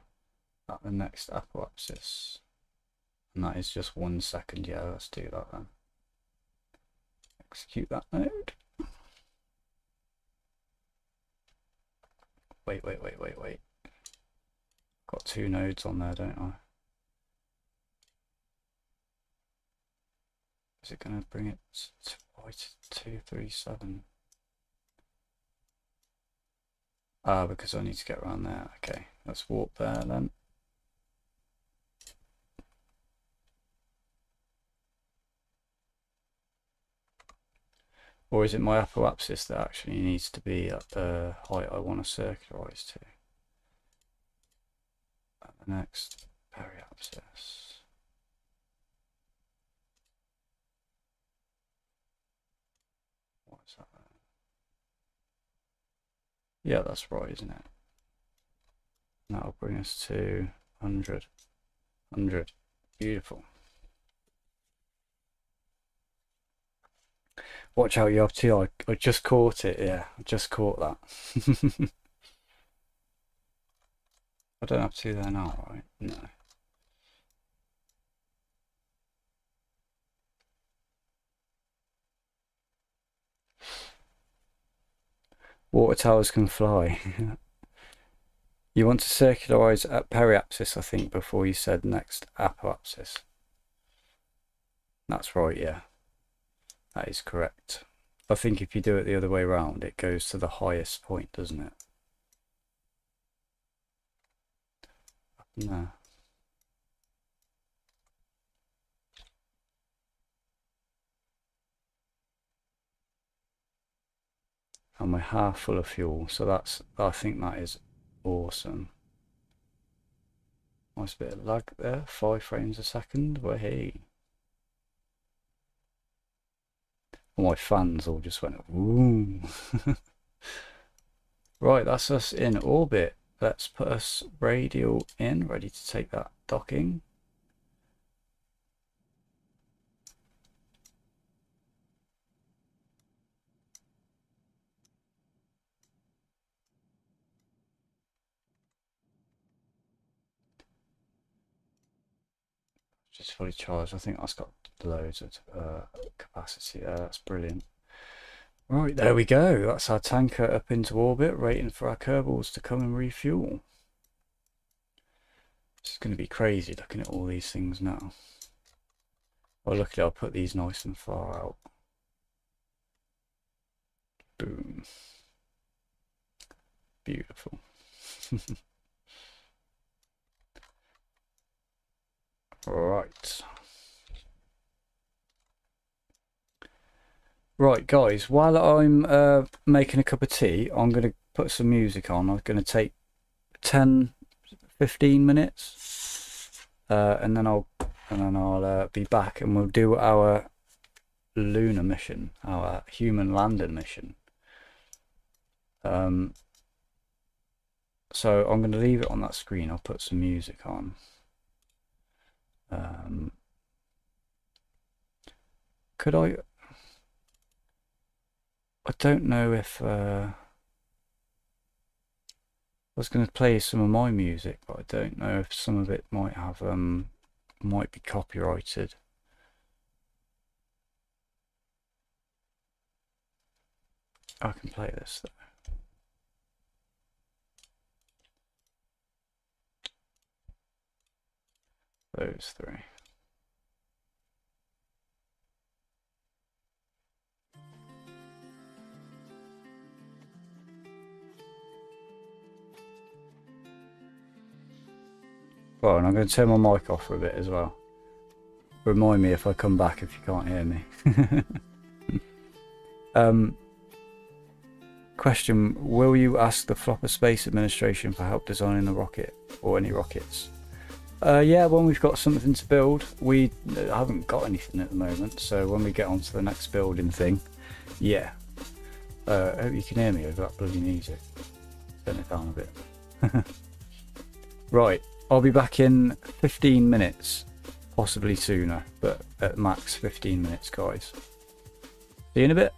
at the next apoapsis. And that is just 1 second. Yeah, let's do that then. Execute that node. Wait. Got 2 nodes on there, don't I? Is it going to bring it to 237? Ah, because I need to get around there. Okay, let's warp there then. Or is it my apoapsis that actually needs to be at the height I want to circularize to? At the next periapsis. What is that then? Yeah, that's right, isn't it? That'll bring us to 100. 100. Beautiful. Watch out, you have to. I just caught it. Yeah, I just caught that. I don't have to there now, right? No. Water towers can fly. You want to circularize at periapsis, I think, before you said next apoapsis. That's right, yeah. That is correct. I think if you do it the other way around, it goes to the highest point, doesn't it? No. And we're half full of fuel, so I think that is awesome. Nice bit of lag there, 5 frames a second. Well, hey. All my fans all just went, ooh. Right, that's us in orbit. let's put us radial in, ready to take that docking. Just fully charged. I think that's got loads of capacity there. That's brilliant. Right, there we go. That's our tanker up into orbit, waiting for our Kerbals to come and refuel. It's going to be crazy looking at all these things now. Well, luckily I'll put these nice and far out. Boom. Beautiful. Right. Right, guys, while I'm making a cup of tea, I'm going to put some music on. I'm going to take 10, 15 minutes, and then I'll be back, and we'll do our lunar mission, our human landing mission. So I'm going to leave it on that screen. I'll put some music on. Could I don't know if I was going to play some of my music, but I don't know if some of it might have might be copyrighted. I can play this though. Those three. Well, and I'm going to turn my mic off for a bit as well. Remind me if I come back if you can't hear me. Question, will you ask the Flopper Space Administration for help designing the rocket or any rockets? Yeah, when we've got something to build. We haven't got anything at the moment, so when we get on to the next building thing, yeah. I hope you can hear me over that bloody music. Turn it down a bit. Right, I'll be back in 15 minutes, possibly sooner, but at max 15 minutes, guys. See you in a bit.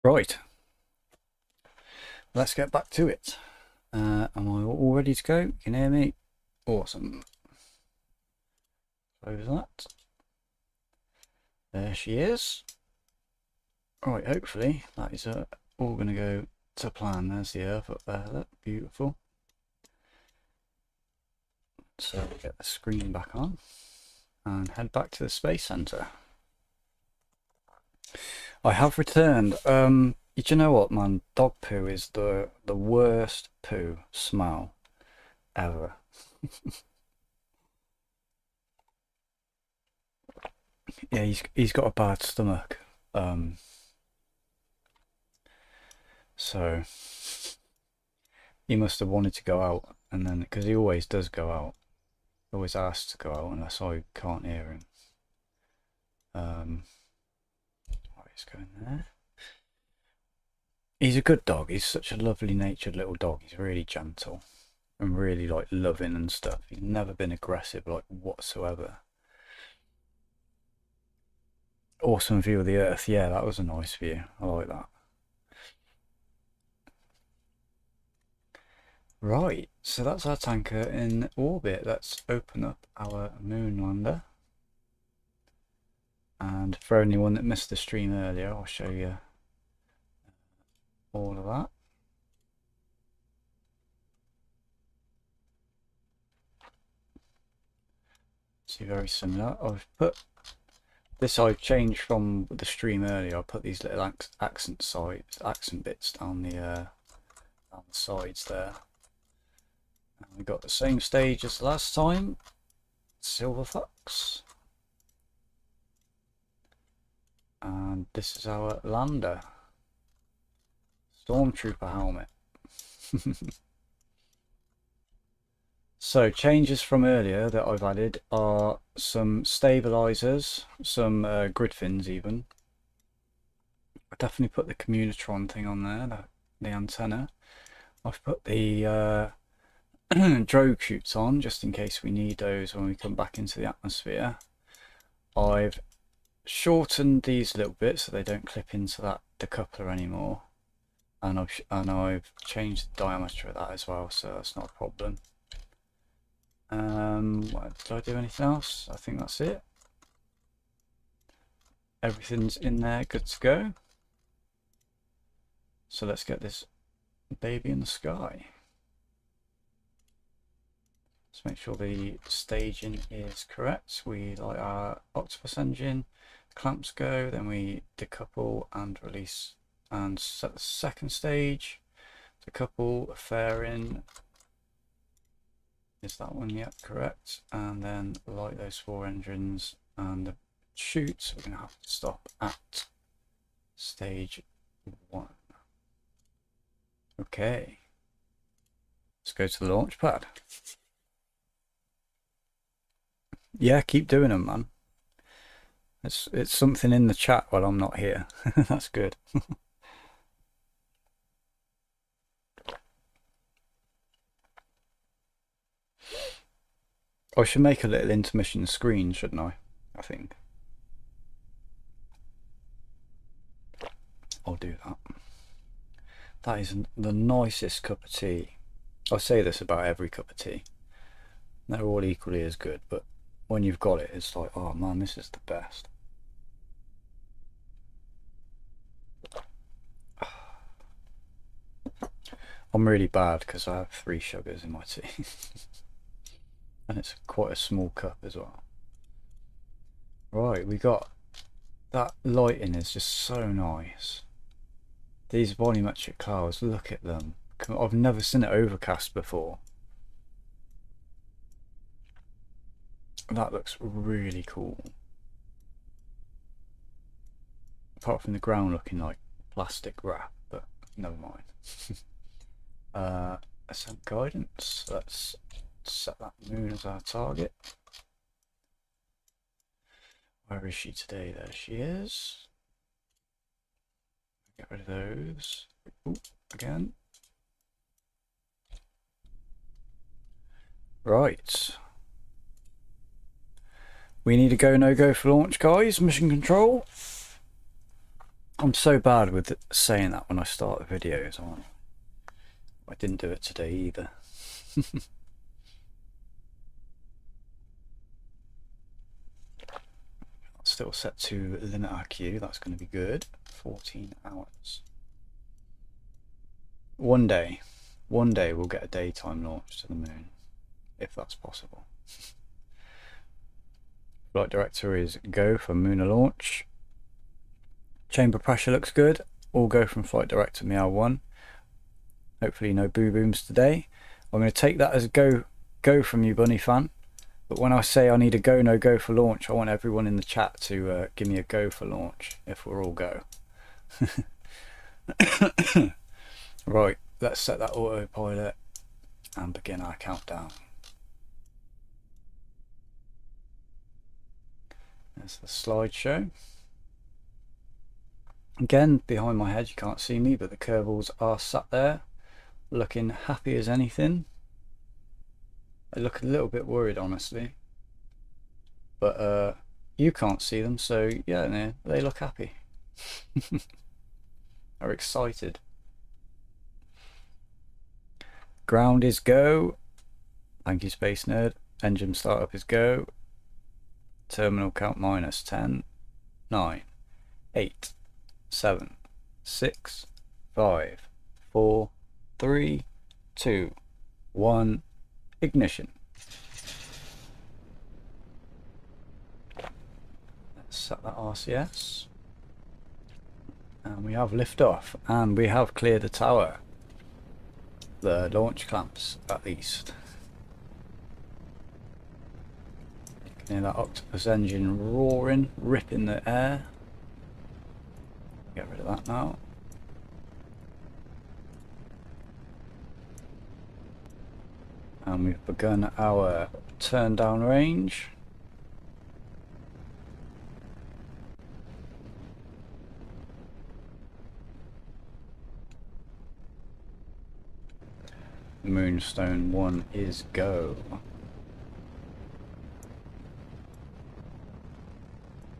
Right, let's get back to it. Am I all ready to go? You can hear me? Awesome. Close that. There she is. Right, hopefully that is all going to go to plan. There's the Earth up there. Look, beautiful. So get the screen back on and head back to the Space Center. I have returned. You know what, man? Dog poo is the worst poo smell ever. Yeah, he's got a bad stomach. So he must have wanted to go out, and then because he always does go out, always asks to go out unless I can't hear him. Right, he's going there. He's a good dog. He's such a lovely natured little dog. He's really gentle and really like loving and stuff. He's never been aggressive like whatsoever. Awesome view of the Earth. Yeah, that was a nice view. I like that. Right, so that's our tanker in orbit. Let's open up our moon lander. And for anyone that missed the stream earlier, I'll show you all of that. See, very similar. I've put this, I've changed from the stream earlier. I put these little accent bits down the sides there. And we got the same stage as last time. Silver Fox. And this is our lander. Stormtrooper helmet. So changes from earlier that I've added are some stabilizers, some grid fins even. I definitely put the Communitron thing on there, the antenna. I've put the drogue chutes on just in case we need those when we come back into the atmosphere. I've shortened these a little bit so they don't clip into that decoupler anymore, and I've changed the diameter of that as well, so that's not a problem. Did I do anything else? I think that's it. Everything's in there, good to go. So let's get this baby in the sky. Let's make sure the staging is correct. We light our octopus engine, clamps go, then we decouple and release and set the second stage. Decouple, fairing. Is that one? Yep, correct. And then light those 4 engines and the chutes. We're going to have to stop at stage 1. Okay. Let's go to the launch pad. Yeah, keep doing them, man. It's something in the chat while I'm not here. That's good. I should make a little intermission screen, shouldn't I? I think. I'll do that. That is the nicest cup of tea. I say this about every cup of tea. They're all equally as good, but when you've got it, it's like, oh man, this is the best. I'm really bad because I have 3 sugars in my tea. And it's quite a small cup as well. Right, we got that lighting is just so nice. These volumetric clouds, look at them. I've never seen it overcast before. That looks really cool. Apart from the ground looking like plastic wrap, but never mind. Ascent guidance. Let's set that moon as our target. Where is she today? There she is. Get rid of those. Ooh, again. Right. We need a go, no go for launch, guys. Mission control. I'm so bad with saying that when I start the videos. I didn't do it today either. Still set to limit our queue. That's going to be good. 14 hours. One day we'll get a daytime launch to the moon, if that's possible. Flight director is go for lunar launch. Chamber pressure looks good. All go from flight director meow 1. Hopefully no boo booms today. I'm going to take that as a go from you, Bunny fan. But when I say I need a go no go for launch, I want everyone in the chat to give me a go for launch if we're all go. Right, let's set that autopilot and begin our countdown. There's the slideshow. Again, behind my head you can't see me, but the Kerbals are sat there looking happy as anything. They look a little bit worried, honestly, but you can't see them, so yeah, they look happy. They're excited. Ground is go. Thank you, Space Nerd. Engine startup is go. Terminal count minus 10, 9, 8, 7, 6, 5, 4, 3, 2, 1. Ignition. Let's set that RCS. And we have liftoff, and we have cleared the tower. The launch clamps, at least. You can hear that octopus engine roaring, ripping the air. Get rid of that now. And we've begun our turn down range. Moonstone 1 is go.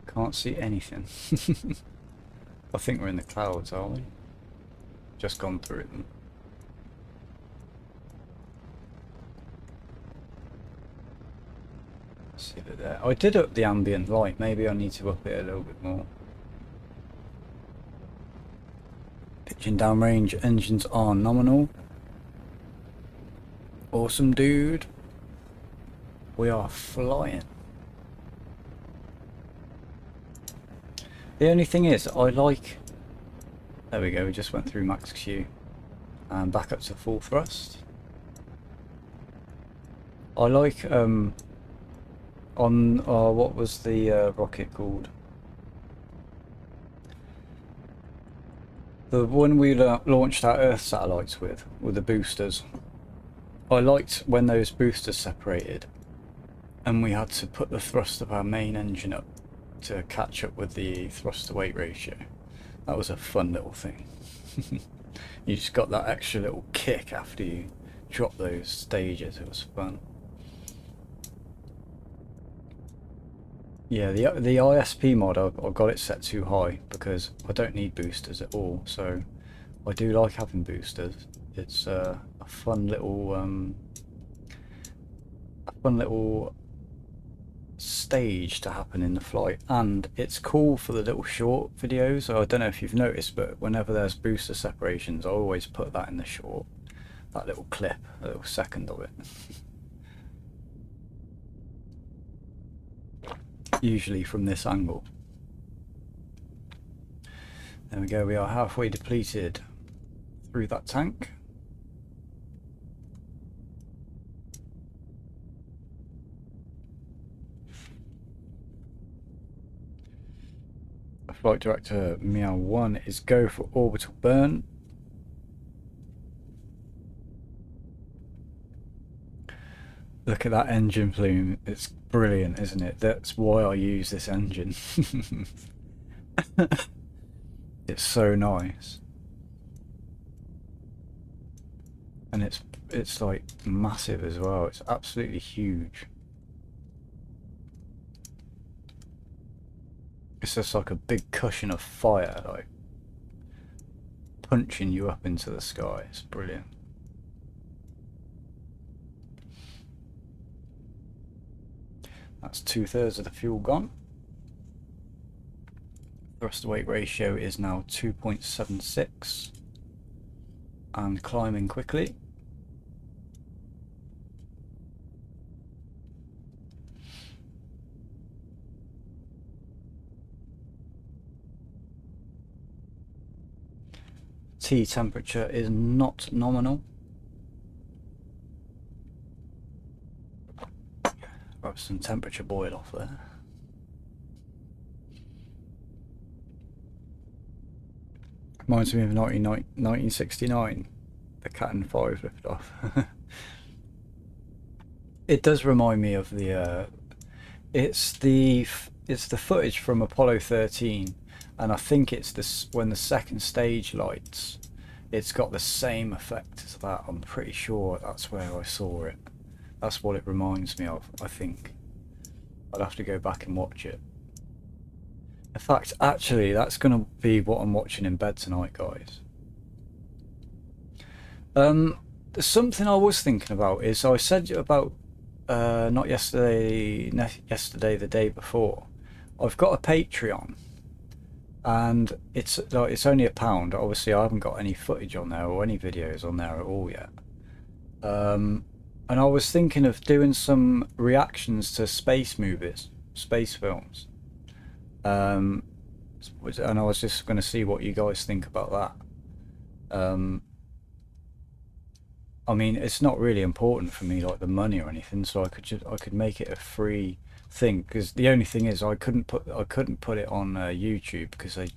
Can't see anything. I think we're in the clouds, are we? Just gone through them. See it there. I did up the ambient light. Maybe I need to up it a little bit more. Pitching downrange, engines are nominal. Awesome, dude. We are flying. The only thing is, I like... There we go, we just went through max Q. And back up to full thrust. I like, on... what was the rocket called? The one we launched our Earth satellites with the boosters. I liked when those boosters separated and we had to put the thrust of our main engine up to catch up with the thrust to weight ratio. That was a fun little thing. You just got that extra little kick after you drop those stages. It was fun. Yeah, the ISP mod, I've got it set too high because I don't need boosters at all, so I do like having boosters. It's a fun little stage to happen in the flight, and it's cool for the little short videos. So I don't know if you've noticed, but whenever there's booster separations, I always put that in the short, that little clip, a little second of it. Usually from this angle. There we go, we are halfway depleted through that tank. Flight director Meow 1 is go for orbital burn. Look at that engine plume, it's brilliant, isn't it? That's why I use this engine. It's so nice. And it's like massive as well, it's absolutely huge. It's just like a big cushion of fire, like punching you up into the sky. It's brilliant. That's 2/3 of the fuel gone. Thrust to weight ratio is now 2.76 and climbing quickly. T temperature is not nominal. Got some temperature boil off there. Reminds me of 1969, the Cat and 5 liftoff. It does remind me of the it's the footage from Apollo 13, and I think it's this when the second stage lights. It's got the same effect as that. I'm pretty sure that's where I saw it. That's what it reminds me of, I think. I'd have to go back and watch it. In fact, actually, that's going to be what I'm watching in bed tonight, guys. Something I was thinking about is, I said about not yesterday, the day before. I've got a Patreon, and it's only £1. Obviously, I haven't got any footage on there or any videos on there at all yet. And I was thinking of doing some reactions to space movies, space films. And I was just going to see what you guys think about that. I mean, it's not really important for me, like the money or anything, so I could make it a free thing. Because the only thing is, I couldn't put it on YouTube because it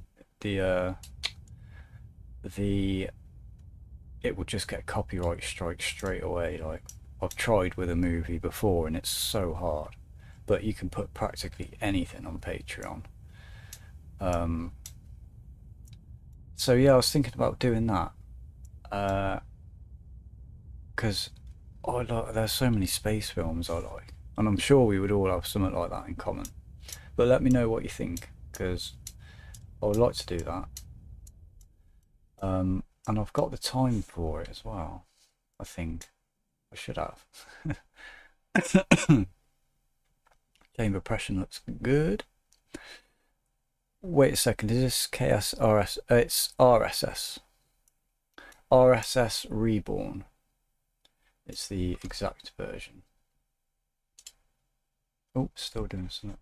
would just get copyright strike straight away. Like, I've tried with a movie before and it's so hard, but you can put practically anything on Patreon. So yeah, I was thinking about doing that, because there's so many space films I like, and I'm sure we would all have something like that in common. But let me know what you think, because I would like to do that. And I've got the time for it as well. I think I should have. Chamber pressure looks good. Wait a second, is this KSRS? It's RSS. RSS Reborn. It's the exact version. Oh, still doing something.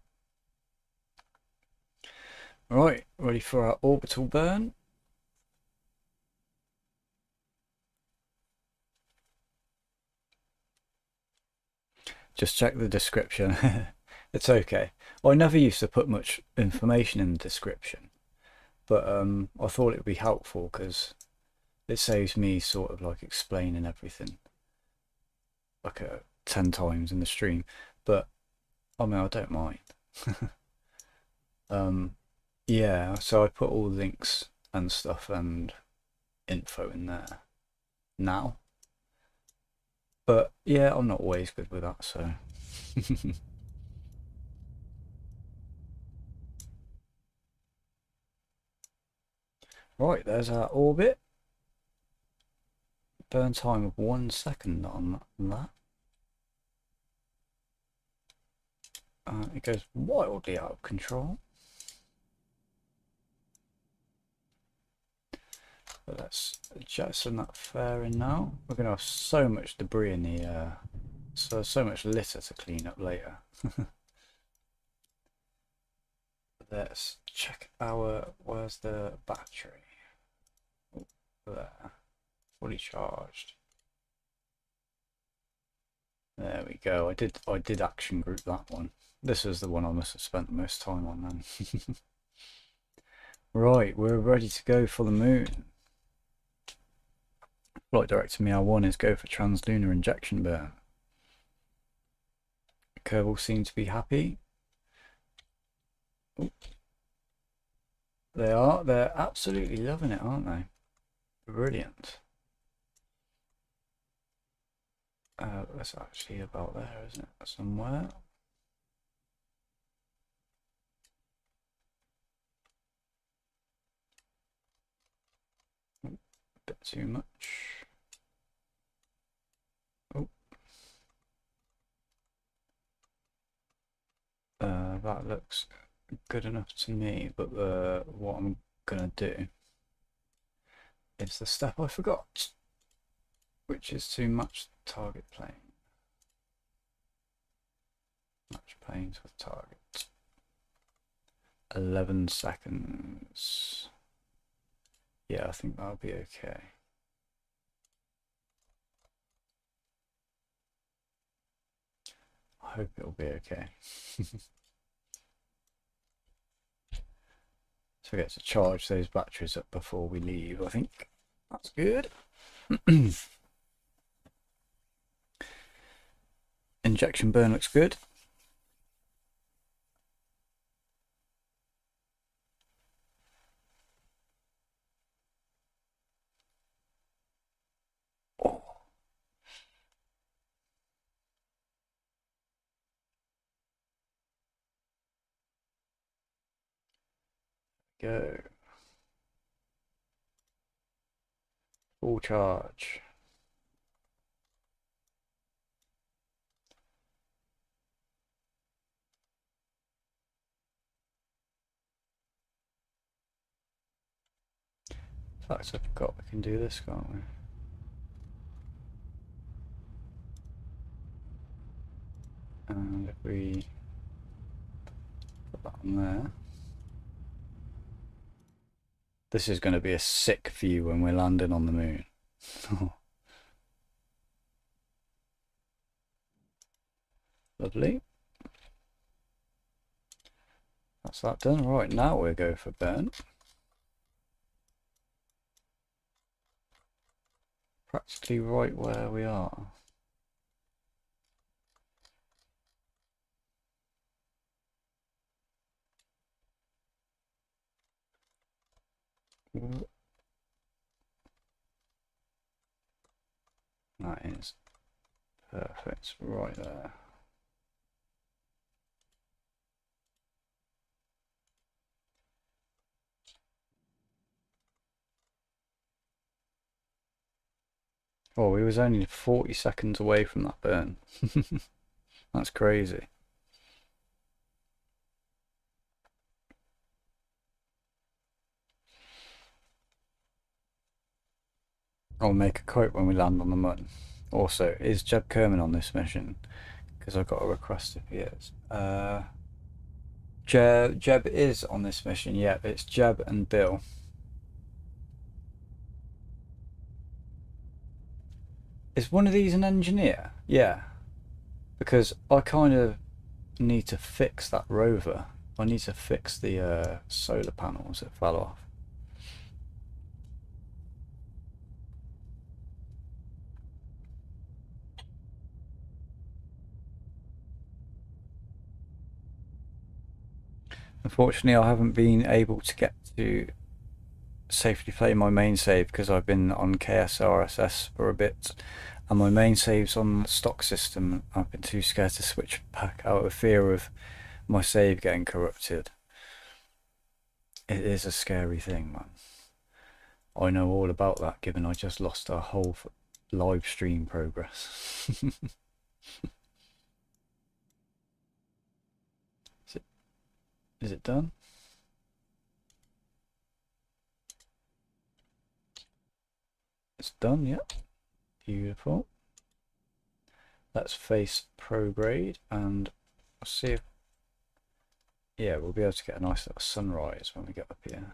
Right, ready for our orbital burn. Just check the description. It's okay. Well, I never used to put much information in the description, but I thought it would be helpful because it saves me sort of like explaining everything like 10 times in the stream. But I mean, I don't mind. Yeah, so I put all links and stuff and info in there now. But yeah, I'm not always good with that, so. Right, there's our orbit. Burn time of 1 second on that. It goes wildly out of control. But let's jettison that fare in now. We're going to have so much debris in the so much litter to clean up later. Let's check where's the battery? Oh, there, fully charged. There we go. I did action group that one. This is the one I must have spent the most time on then. Right, we're ready to go for the moon. Flight director Meow 1 is go for translunar injection burn. Kerbal seem to be happy. Ooh. They're absolutely loving it, aren't they? Brilliant. That's actually about there, isn't it? Somewhere. bit too much. Oh. That looks good enough to me, but what I'm gonna do is the step I forgot, which is to match the target plane. Match planes with target. 11 seconds. Yeah, I think that'll be okay. I hope it'll be okay. So we get to charge those batteries up before we leave, I think. That's good. Injection burn looks good. Oh. Go. Full charge. In fact, I forgot we can do this, can't we? And if we put that on there. This is going to be a sick view when we're landing on the moon. Lovely. That's that done. Right, now we'll go for burn. Practically right where we are. That is perfect, right there. Oh, we was only 40 seconds away from that burn. That's crazy. I'll make a quote when we land on the moon. Also, is Jeb Kerman on this mission? Because I've got a request if he is. Jeb is on this mission, yeah, it's Jeb and Bill. Is one of these an engineer? Yeah. Because I kind of need to fix that rover. I need to fix the solar panels that fell off. Unfortunately, I haven't been able to get to safely play my main save because I've been on KSRSS for a bit, and my main save's on the stock system. I've been too scared to switch back out of fear of my save getting corrupted. It is a scary thing, man. I know all about that, given I just lost our whole live stream progress. Is it done? It's done, yep. Beautiful. Let's face prograde and see if, yeah, we'll be able to get a nice little sunrise when we get up here.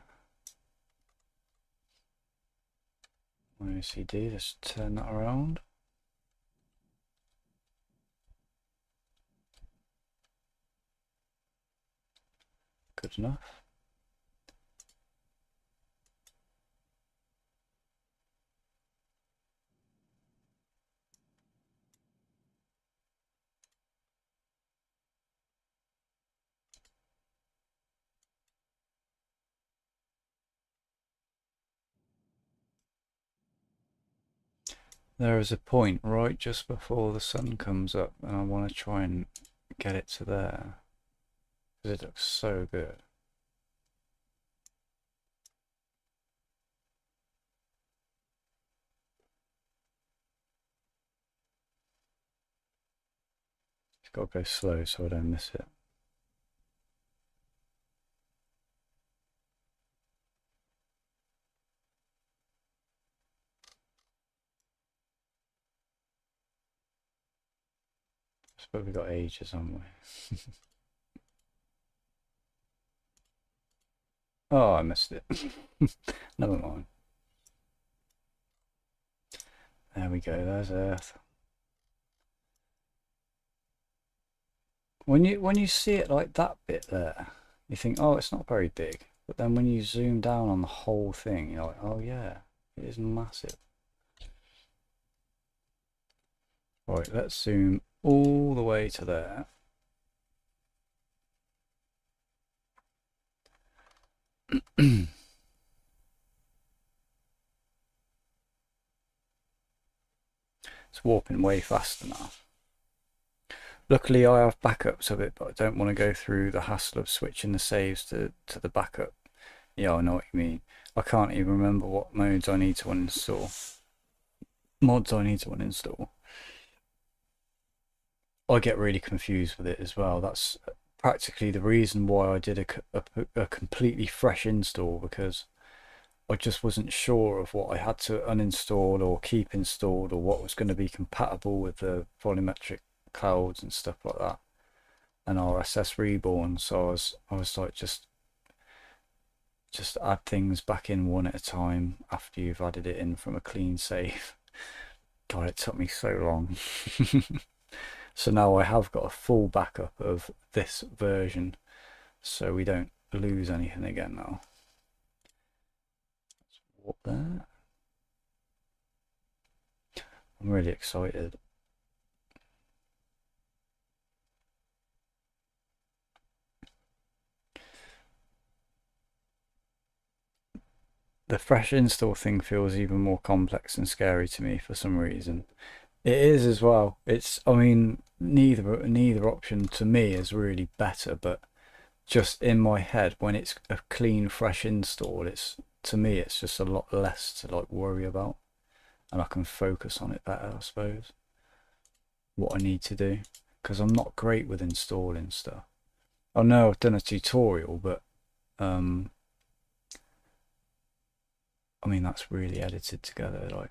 OCD, let's turn that around. Good enough. There is a point right just before the sun comes up, and I want to try and get it to there because it looks so good. Gotta go slow so I don't miss it. I suppose we've got ages, haven't we? Oh, I missed it. Never mind. There we go, there's Earth. When you see it like that bit there, you think, oh, it's not very big. But then when you zoom down on the whole thing, you're like, oh yeah, it is massive. Right, let's zoom all the way to there. It's warping way faster now. Luckily I have backups of it, but I don't want to go through the hassle of switching the saves to the backup. Yeah, I know what you mean. I can't even remember what modes I need to uninstall. Mods I need to uninstall. I get really confused with it as well. That's practically the reason why I did a completely fresh install, because I just wasn't sure of what I had to uninstall or keep installed, or what was going to be compatible with the volumetric clouds and stuff like that, and RSS reborn. So I was like, just add things back in one at a time after you've added it in from a clean save. God, it took me so long. So now I have got a full backup of this version, so we don't lose anything again now. Let's warp there. I'm really excited. The fresh install thing feels even more complex and scary to me for some reason. It is as well. It's, I mean, neither option to me is really better, but just in my head, when it's a clean, fresh install, it's, to me, it's just a lot less to like worry about, and I can focus on it better, I suppose. What I need to do, because I'm not great with installing stuff. I know I've done a tutorial, but I mean, that's really edited together, like.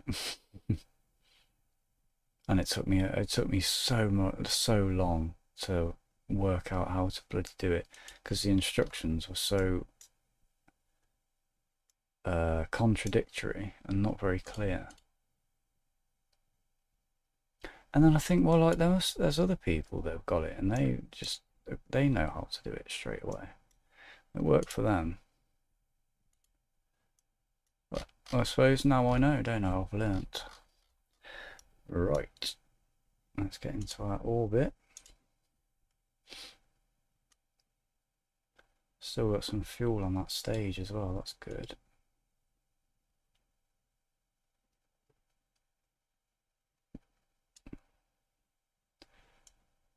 And it took me so long to work out how to bloody do it, because the instructions were so contradictory and not very clear. And then I think, well, like there's other people that have got it, and they know how to do it straight away. It worked for them. But I suppose now I know, don't I? I've learnt. Right, let's get into our orbit. Still got some fuel on that stage as well, that's good.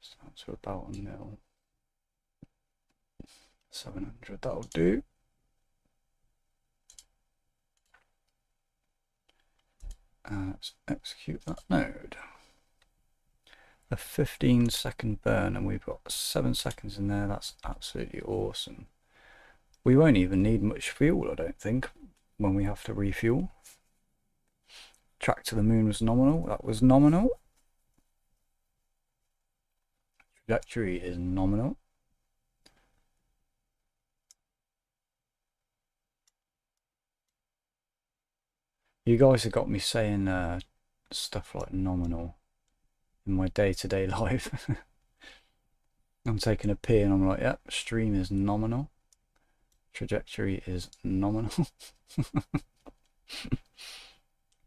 Start to about a mil. 700, that'll do. Let's execute that node. A 15-second burn, and we've got 7 seconds in there. That's absolutely awesome. We won't even need much fuel, I don't think, when we have to refuel. Track to the moon was nominal. That was nominal. Trajectory is nominal. You guys have got me saying stuff like nominal in my day-to-day life. I'm taking a pee and I'm like, yep, stream is nominal. Trajectory is nominal.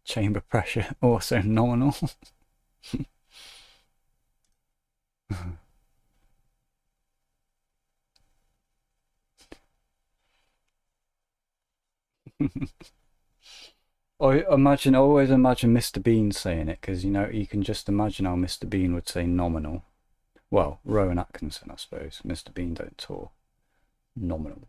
Chamber pressure also nominal. I always imagine Mr. Bean saying it, because you know you can just imagine how Mr. Bean would say nominal. Well, Rowan Atkinson, I suppose. Mr. Bean don't talk. Nominal.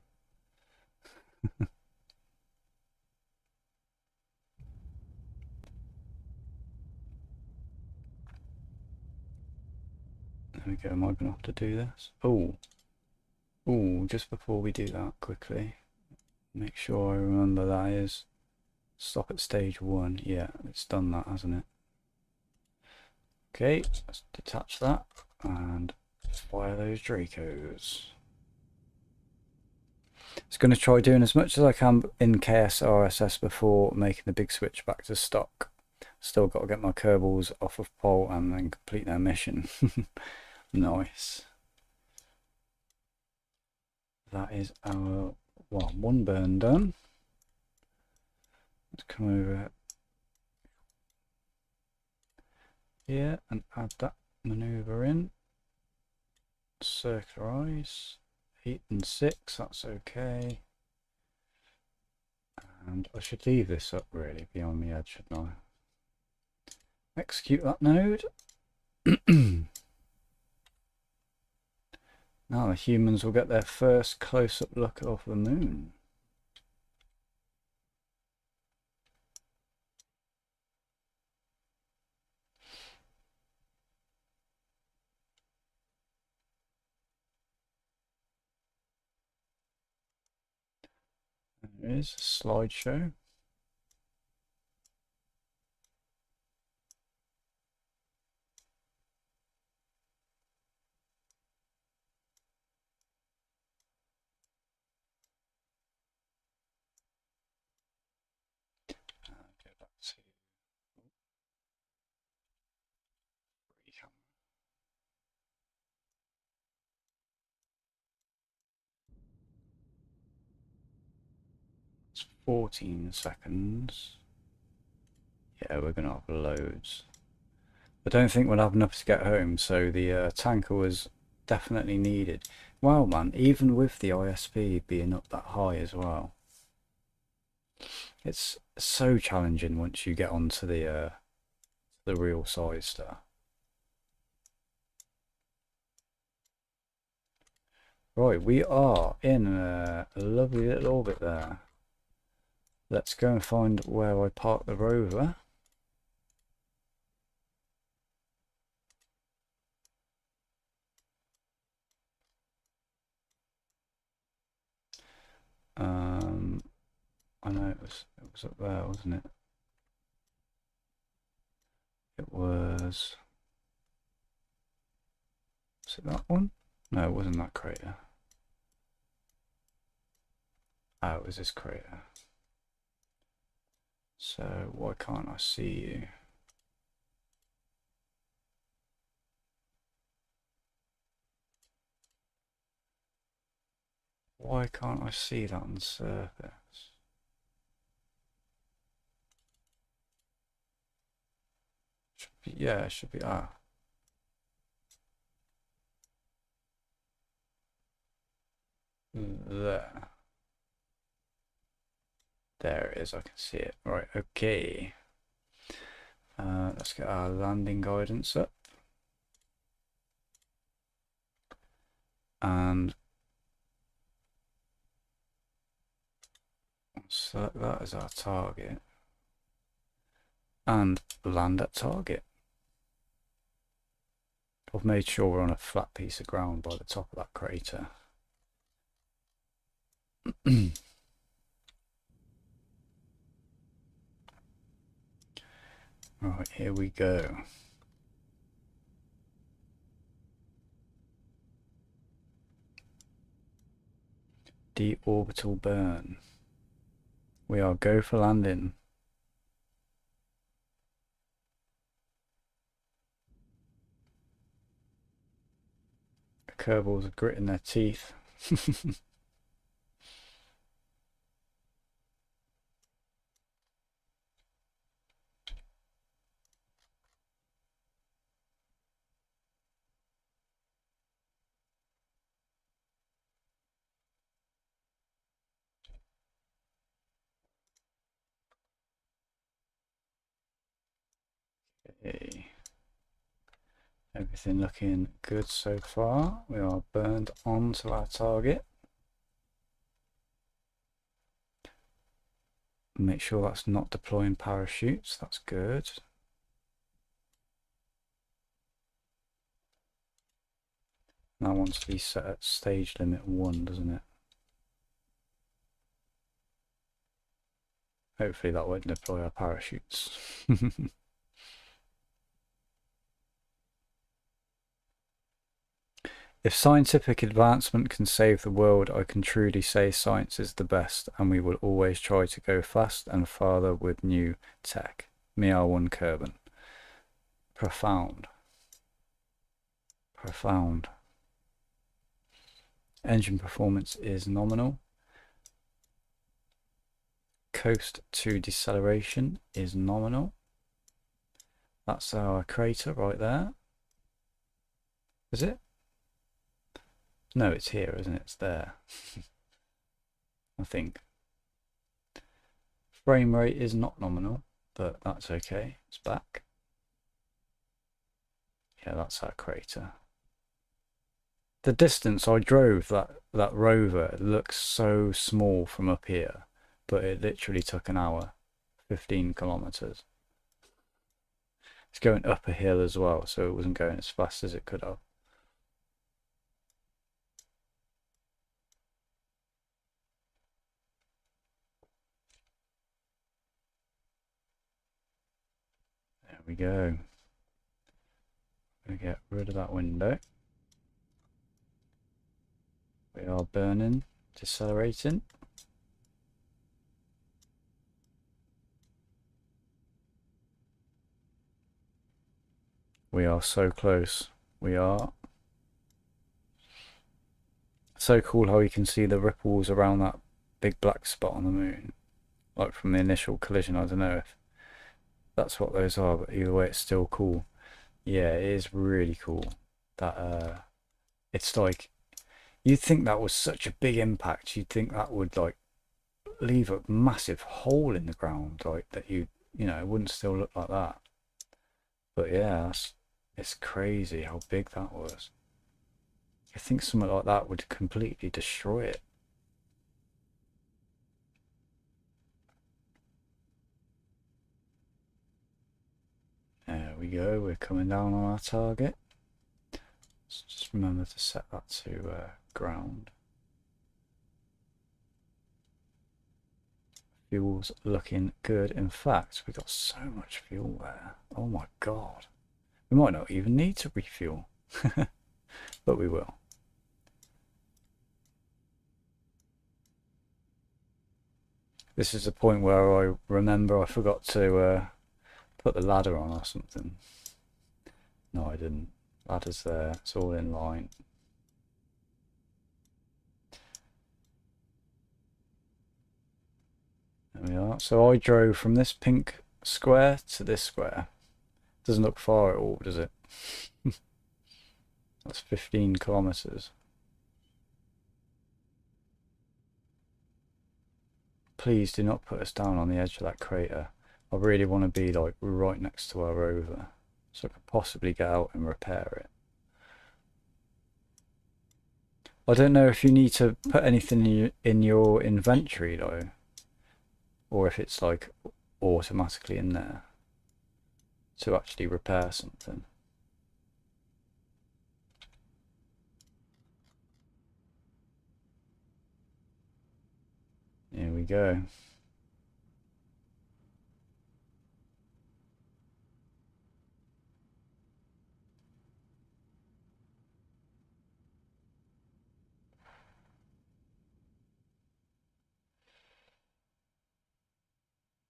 There There we go. Am I going to have to do this? Oh, just before we do that, quickly, make sure I remember that is stop at stage 1. Yeah, it's done that, hasn't it? Okay, let's detach that and fire those Dracos. It's going to try doing as much as I can in KSRSS before making the big switch back to stock. Still got to get my Kerbals off of pole and then complete their mission. Nice. That is our, well, one burn done. Let's come over here and add that maneuver in. Circularize. 8 and 6, that's okay. And I should leave this up really beyond the edge, shouldn't I? Execute that node. Now the humans will get their first close-up look of the moon. There is a slideshow. Go back to it's 14 seconds. Yeah, we're going to have loads. I don't think we'll have enough to get home, so the tanker was definitely needed. Wow, man, even with the ISP being up that high as well. It's so challenging once you get onto the real size stuff. Right, we are in a lovely little orbit there. Let's go and find where I park the rover. I know it was up there, wasn't it? It was it that one? No, it wasn't that crater. Oh, it was this crater. So why can't I see you? Why can't I see that on the surface? Yeah, it should be. Ah. There. There it is, I can see it. Right, okay. Let's get our landing guidance up. And select that as our target. And land at target. I've made sure we're on a flat piece of ground by the top of that crater. Right, here we go. Deorbital burn. We are go for landing. The Kerbals are gritting their teeth. Okay. Everything looking good so far. We are burned onto our target. Make sure that's not deploying parachutes. That's good. That wants to be set at stage limit 1, doesn't it? Hopefully that won't deploy our parachutes. If scientific advancement can save the world, I can truly say science is the best, and we will always try to go fast and farther with new tech. Meow1 Kerbal. Profound. Profound. Engine performance is nominal. Coast to deceleration is nominal. That's our crater right there. Is it? No, it's here, isn't it? It's there. I think. Frame rate is not nominal, but that's okay. It's back. Yeah, that's our crater. The distance I drove that rover looks so small from up here, but it literally took an hour, 15 kilometers. It's going up a hill as well, so it wasn't going as fast as it could have. There we go. I'm going to get rid of that window. We are burning, decelerating. We are so close. We are. So cool how you can see the ripples around that big black spot on the moon. Like from the initial collision. I don't know if that's what those are, but either way it's still cool. Yeah, it is really cool. That it's like, you'd think that was such a big impact, you'd think that would like leave a massive hole in the ground, like that you know, it wouldn't still look like that. But yeah, it's crazy how big that was. I think something like that would completely destroy it. There we go, we're coming down on our target. Let's just remember to set that to ground. Fuel's looking good. In fact, we got so much fuel there. Oh my god. We might not even need to refuel. But we will. This is the point where I remember I forgot to put the ladder on or something. No, I didn't. Ladder's there. It's all in line. There we are. So I drove from this pink square to this square. Doesn't look far at all, does it? That's 15 kilometers. Please do not put us down on the edge of that crater. I really want to be like right next to our rover, so I could possibly get out and repair it. I don't know if you need to put anything in your inventory though, or if it's like automatically in there to actually repair something. Here we go.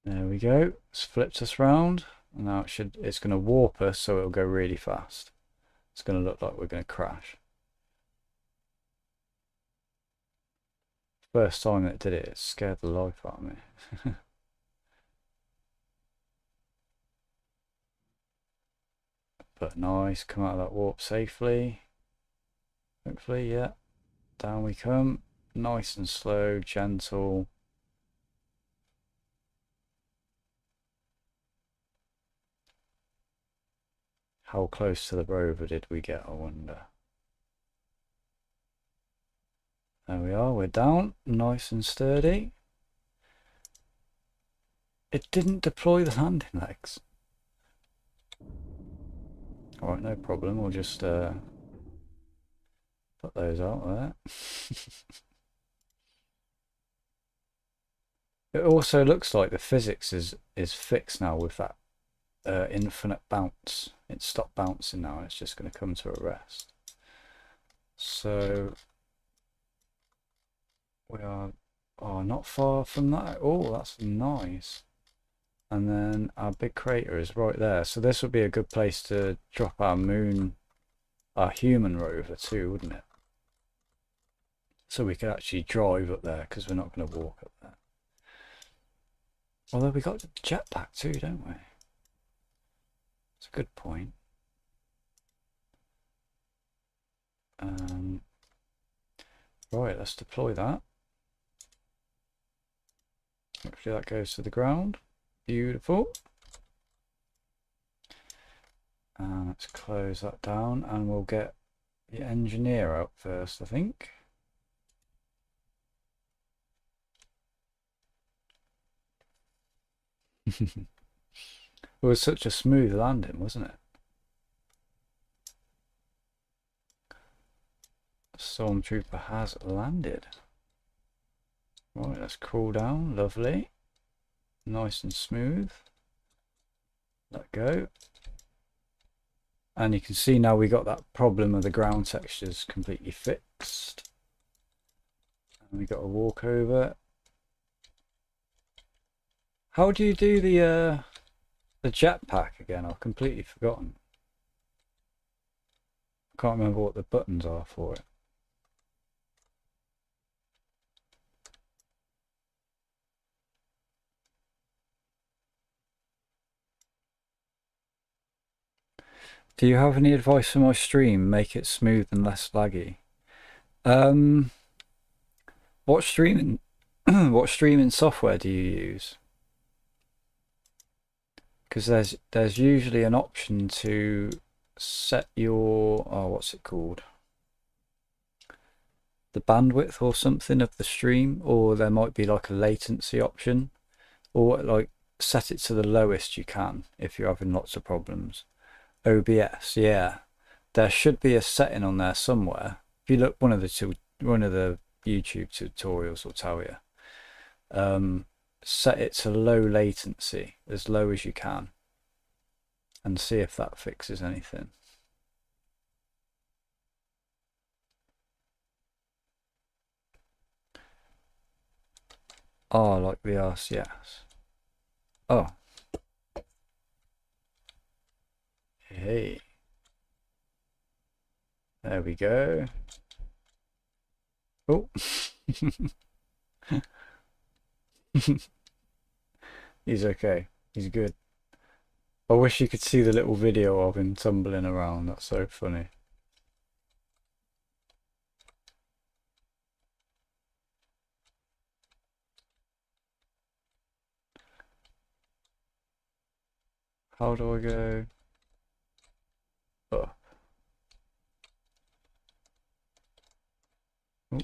There we go. It's flipped us round. And now it's going to warp us, so it'll go really fast. It's going to look like we're going to crash. First time it did it, it scared the life out of me. But nice, come out of that warp safely. Hopefully, yeah. Down we come. Nice and slow, gentle. How close to the rover did we get, I wonder? There we are, we're down, nice and sturdy. It didn't deploy the landing legs. Alright, no problem, we'll just Put those out there. It also looks like the physics is fixed now with that infinite bounce. It stopped bouncing now. It's just going to come to a rest. So we are not far from that. Oh, that's nice. And then our big crater is right there. So this would be a good place to drop our moon, our human rover too, wouldn't it? So we could actually drive up there because we're not going to walk up there. Although we got the jetpack too, don't we? It's a good point. Right, let's deploy that. Hopefully that goes to the ground. Beautiful. And let's close that down and we'll get the engineer out first, I think. It was such a smooth landing, wasn't it? Stormtrooper has landed. Right, let's crawl down. Lovely. Nice and smooth. Let go. And you can see now we got that problem of the ground textures completely fixed. And we got a walkover. How do you do the jetpack again? I've completely forgotten. I can't remember what the buttons are for it. Do you have any advice for my stream? Make it smooth and less laggy. What streaming what streaming software do you use? Because there's usually an option to set your what's it called? The bandwidth or something of the stream, or there might be like a latency option, or like set it to the lowest you can if you're having lots of problems. OBS, yeah, there should be a setting on there somewhere. If you look, one of the YouTube tutorials will tell you. Set it to low latency, as low as you can, and see if that fixes anything. Oh, like the RCS. Oh. Hey. There we go. Oh. He's okay. He's good. I wish you could see the little video of him tumbling around. That's so funny. How do I go? Up. Oh.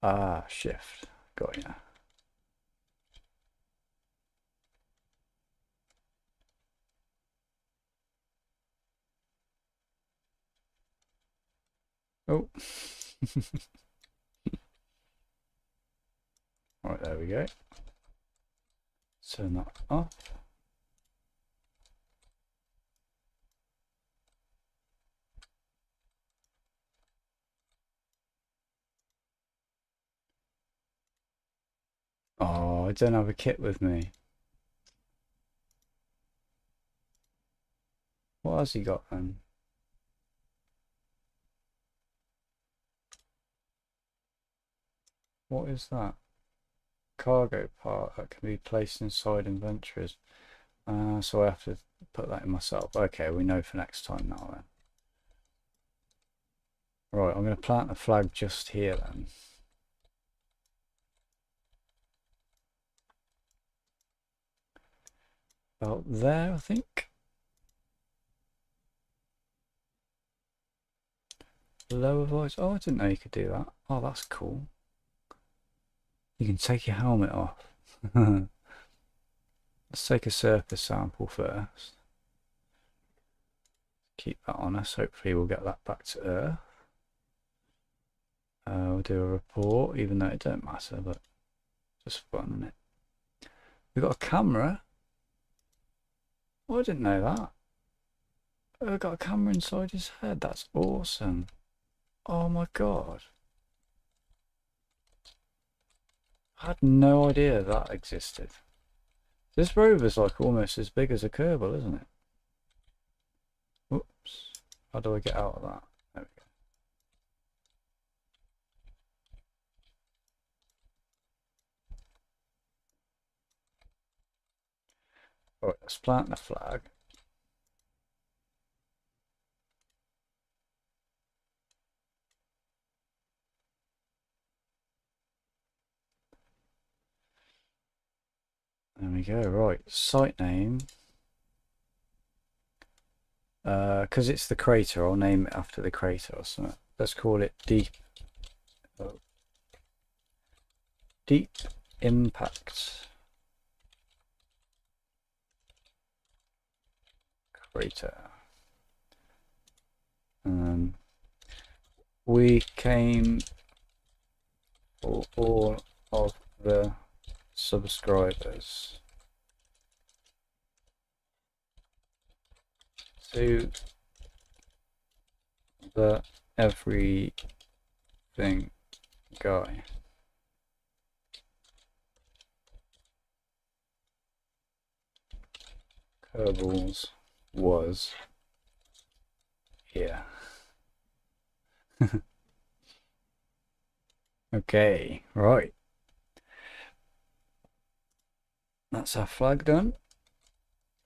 Ah, shift. Got ya. Oh. Right, there we go. Turn that off. Oh, I don't have a kit with me. What has he got then? What is that? Cargo part that can be placed inside inventories. So I have to put that in myself. Okay, we know for next time now then. Right, I'm going to plant a flag just here then. About there, I think. Lower voice. Oh, I didn't know you could do that. Oh, that's cool. You can take your helmet off. Let's take a surface sample first. Keep that on us. Hopefully we'll get that back to Earth. We'll do a report, even though it don't matter, but just fun, isn't it? We've got a camera. Oh, I didn't know that. We've got a camera inside his head. That's awesome. Oh my god. I had no idea that existed. This rover's like almost as big as a Kerbal, isn't it? Whoops. How do I get out of that? There we go. Alright, let's plant the flag. There we go. Right, site name. Because it's the crater, I'll name it after the crater or something. Let's call it Deep Impact Crater. We came for all of the subscribers to the everything guy. Kerbals was here. Okay, right. That's our flag done.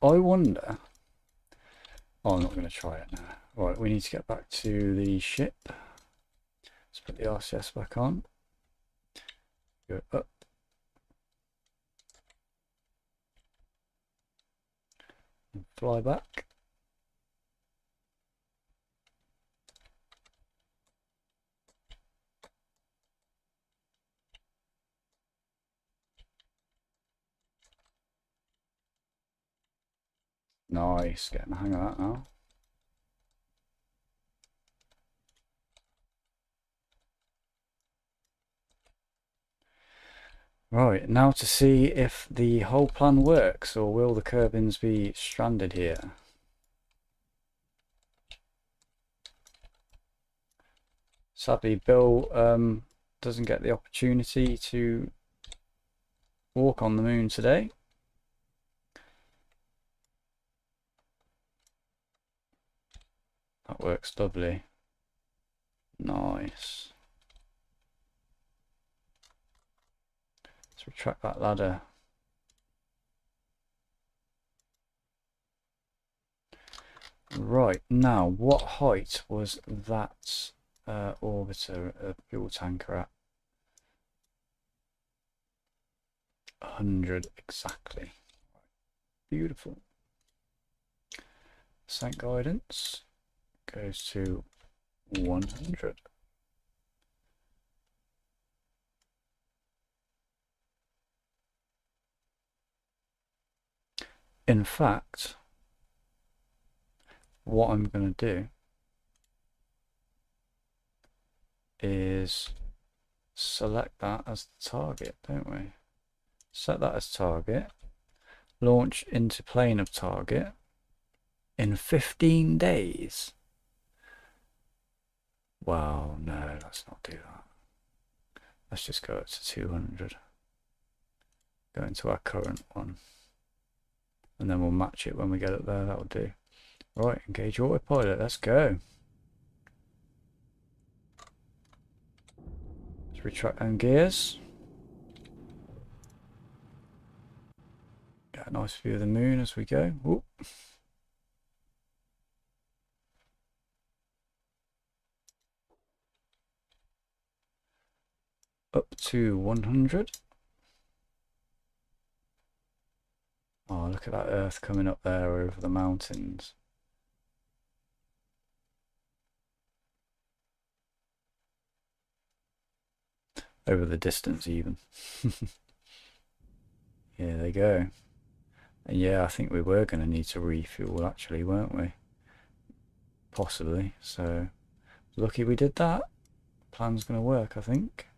I wonder. Oh, I'm not going to try it now. Right, we need to get back to the ship. Let's put the RCS back on. Go up. And fly back. Nice, getting the hang of that now. Right, now to see if the whole plan works, or will the Kerbins be stranded here? Sadly, Bill doesn't get the opportunity to walk on the moon today. That works lovely. Nice. Let's retract that ladder. Right, now what height was that orbiter fuel tanker at? 100 exactly. Beautiful. Ascent guidance goes to 100. In fact, what I'm going to do is select that as the target, don't we? Set that as target, launch into plane of target in 15 days. Wow, no, let's not do that. Let's just go up to 200. Go into our current one. And then we'll match it when we get up there, that'll do. Right, engage autopilot, let's go. Let's retract down gears. Get a nice view of the moon as we go. Whoop. Up to 100. Oh, look at that Earth coming up there over the mountains. Over the distance even. Here they go. And yeah, I think we were going to need to refuel actually, weren't we? possibly. So lucky we did that. Plan's going to work, I think.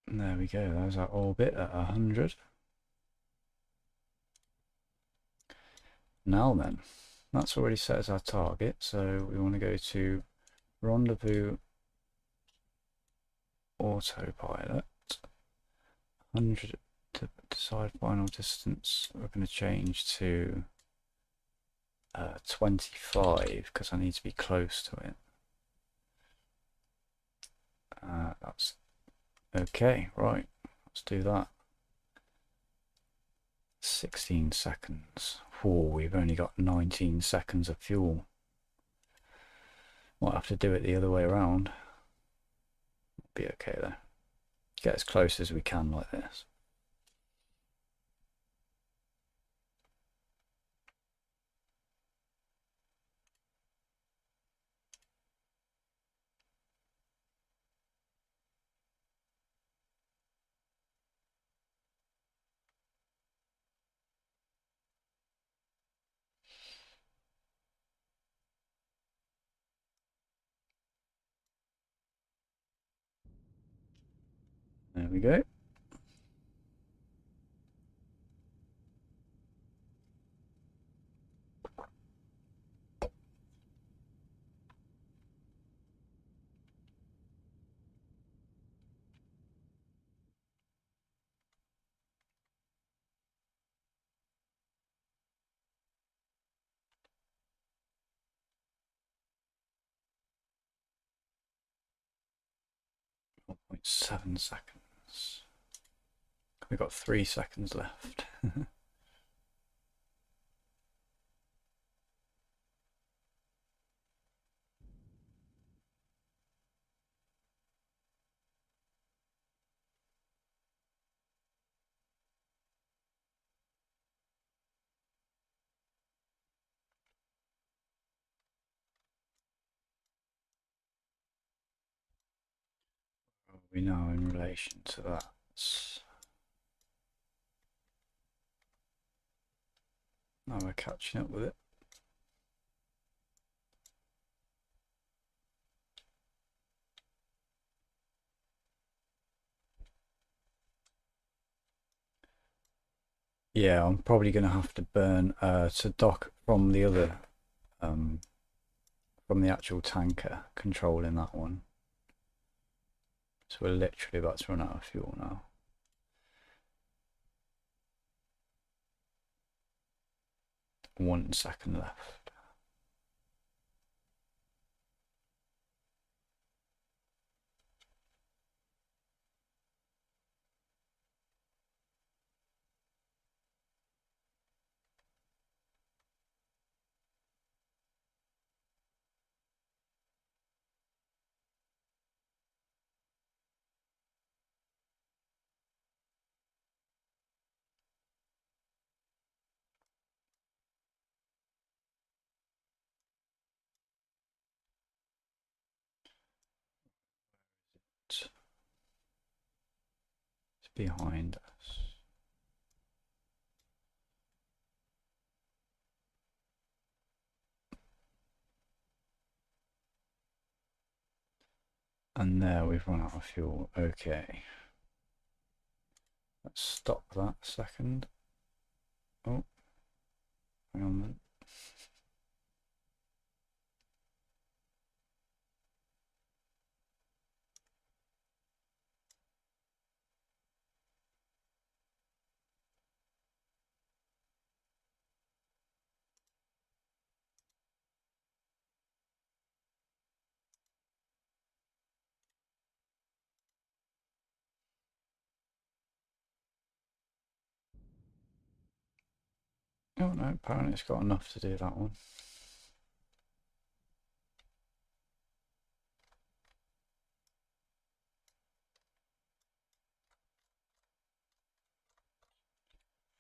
And there we go, there's our orbit at 100. Now then, that's already set as our target, so we want to go to rendezvous autopilot, 100 to decide final distance. We're going to change to 25 because I need to be close to it. That's okay, right, let's do that. 16 seconds. Oh, we've only got 19 seconds of fuel. Might have to do it the other way around. Be okay though. Get as close as we can like this. There we go. Point 7 seconds. We've got 3 seconds left. We know in relation to that. Now we're catching up with it. Yeah, I'm probably going to have to burn to dock from the other, from the actual tanker controlling that one. So we're literally about to run out of fuel now. One second left. It's behind us. And there we've run out of fuel. Okay. Let's stop that a second. Oh, hang on then. Oh no, apparently it's got enough to do that one.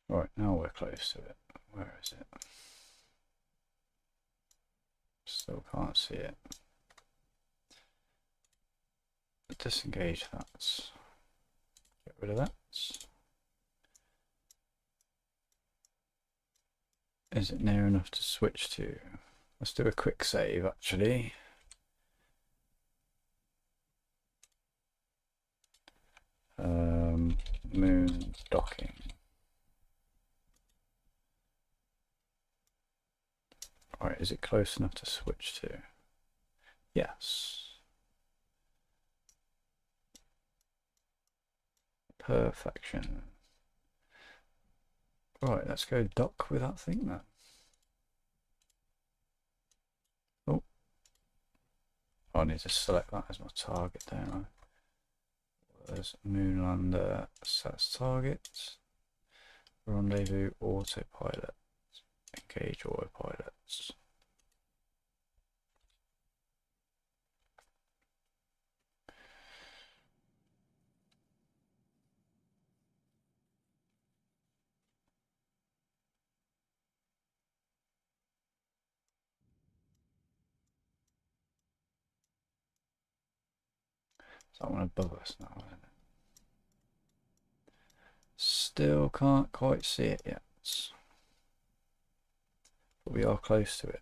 Right, now we're close to it. Where is it? Still can't see it. Disengage that. Get rid of that. Is it near enough to switch to? Let's do a quick save actually. Moon docking. Alright, is it close enough to switch to? Yes. Perfection. Right, let's go dock with that thing then. Oh. I need to select that as my target, don't I? There's Moonlander, sets target. Rendezvous autopilot. Engage autopilots. Is that one above us now, isn't it? Still can't quite see it yet. But we are close to it.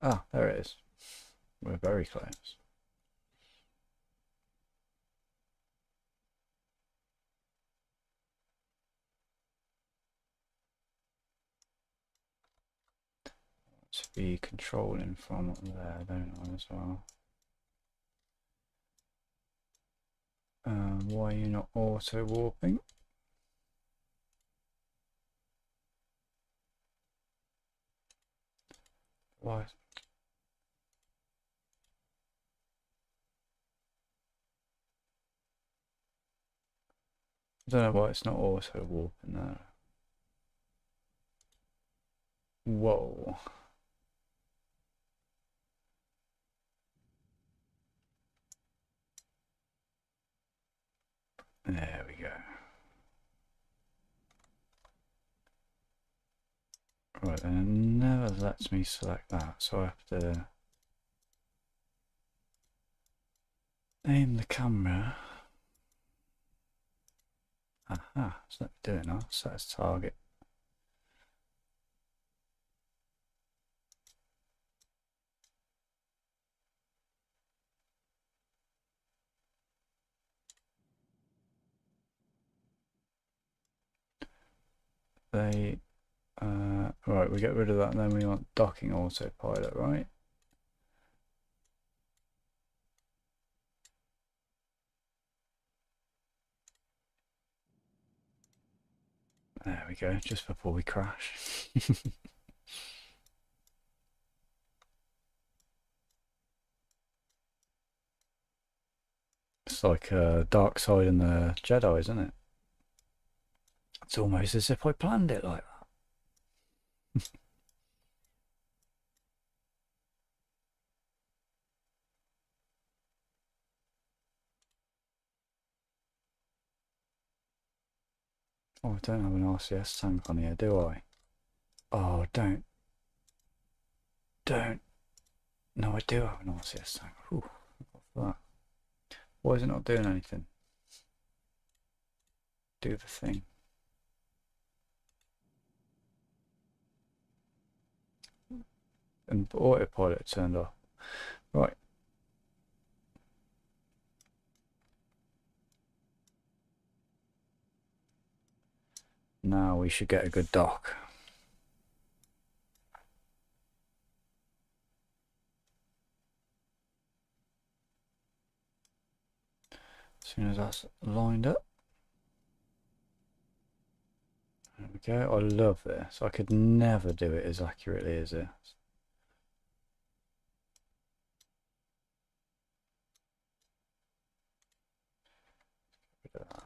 Ah, there it is. We're very close. To be controlling from up there, don't I, as well? Why are you not auto warping? Why? I don't know why it's not auto warping there. Whoa. There we go. Right, then it never lets me select that, so I have to aim the camera. Aha, so let me do it now. Set as target. Right, we get rid of that and then we want docking autopilot, right? There we go, just before we crash. It's like Dark Side and the Jedi, isn't it? It's almost as if I planned it like that. Oh, I don't have an RCS tank on here, do I? Oh, don't. No, I do have an RCS tank. Whew, that. Why is it not doing anything? Do the thing. And autopilot turned off. Right. Now we should get a good dock. As soon as that's lined up. There we go. I love this. I could never do it as accurately as this. Get rid of that.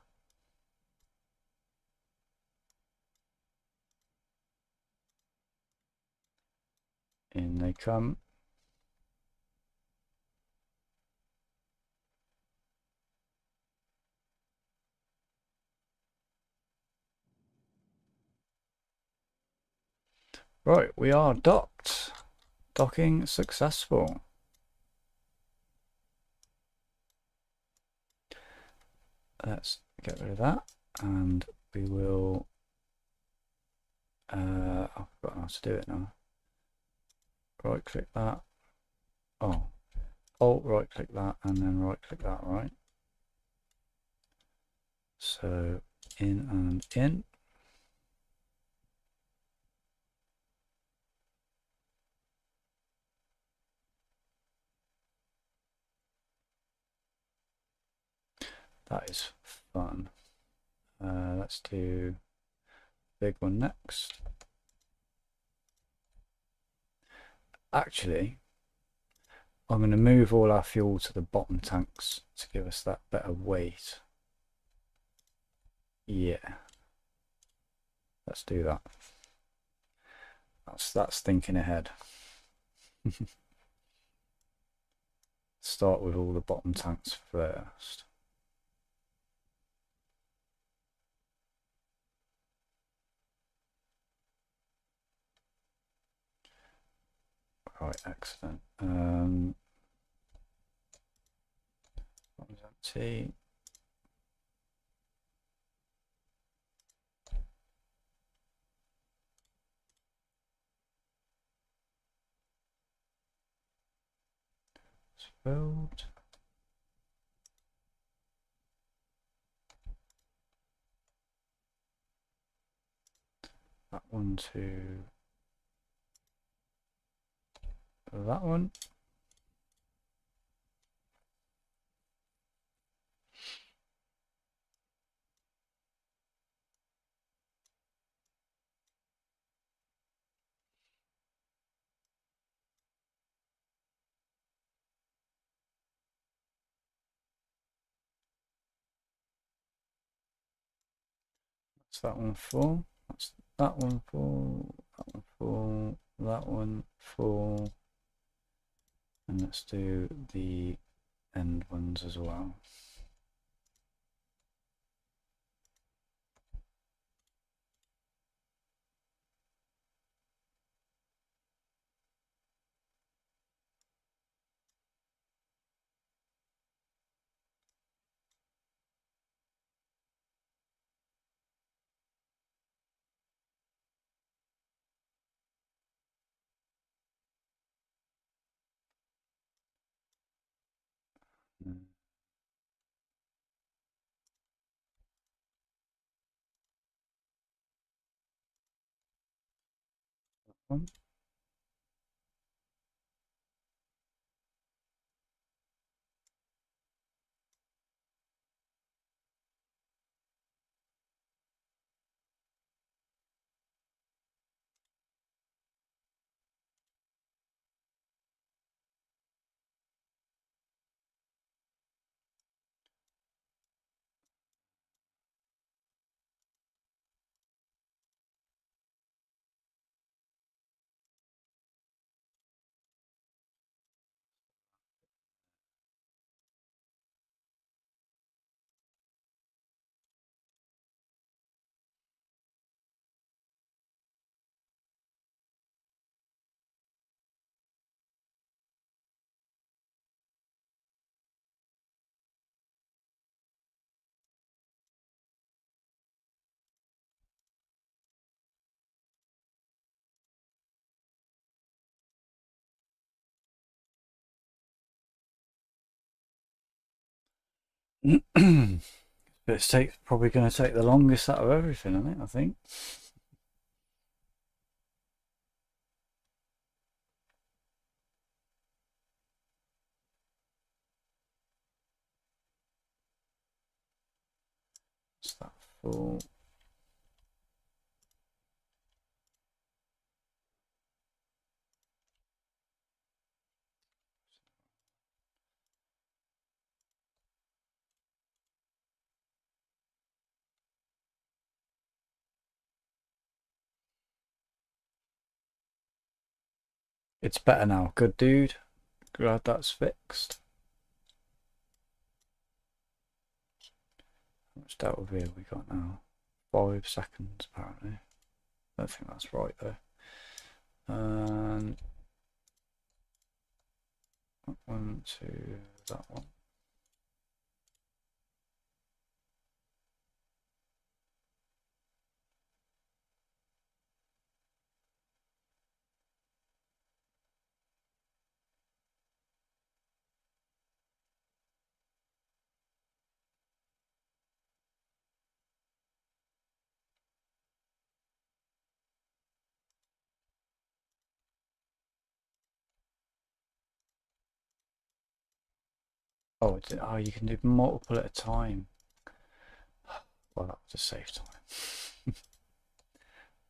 In they come. Right, we are docked. Docking successful. Let's get rid of that, and we will. I've forgotten how to do it now. Right click that. Oh, Alt right click that, and then right click that, right? So in and in. That is fun. Let's do big one next. Actually, I'm going to move all our fuel to the bottom tanks to give us that better weight. Yeah, let's do that. That's thinking ahead. Start with all the bottom tanks first. Right, excellent. Bottom's empty. It's filled. That one to that one. That's that one full. That's that one full. That one full. That one full. And let's do the end ones as well. Mm. That one. But it's probably going to take the longest out of everything, I think. Is that full? It's better now. Good dude. Glad that's fixed. How much delta V have we got now? 5 seconds apparently. I don't think that's right though. And that one to that one. Oh, oh, you can do multiple at a time. Well, that would just save time.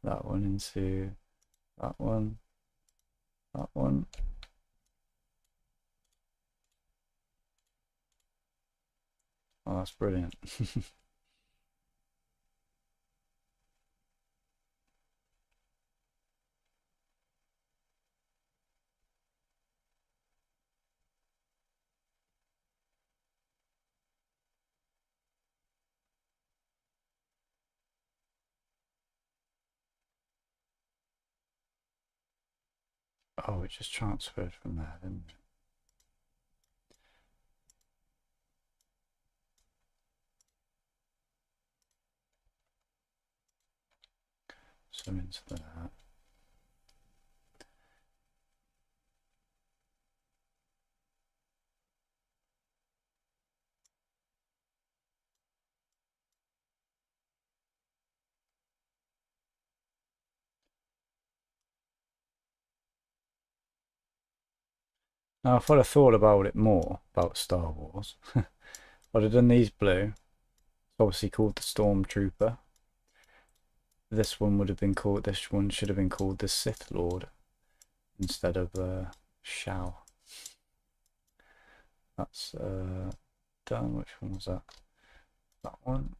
That one into that one, that one. Oh, that's brilliant. Oh, it just transferred from there, didn't it? So into that. Now, if I'd have thought about it more, about Star Wars, I'd have done these blue. It's obviously called the Stormtrooper. This one would have been called, this one should have been called the Sith Lord instead of Shao. That's done. Which one was that? That one.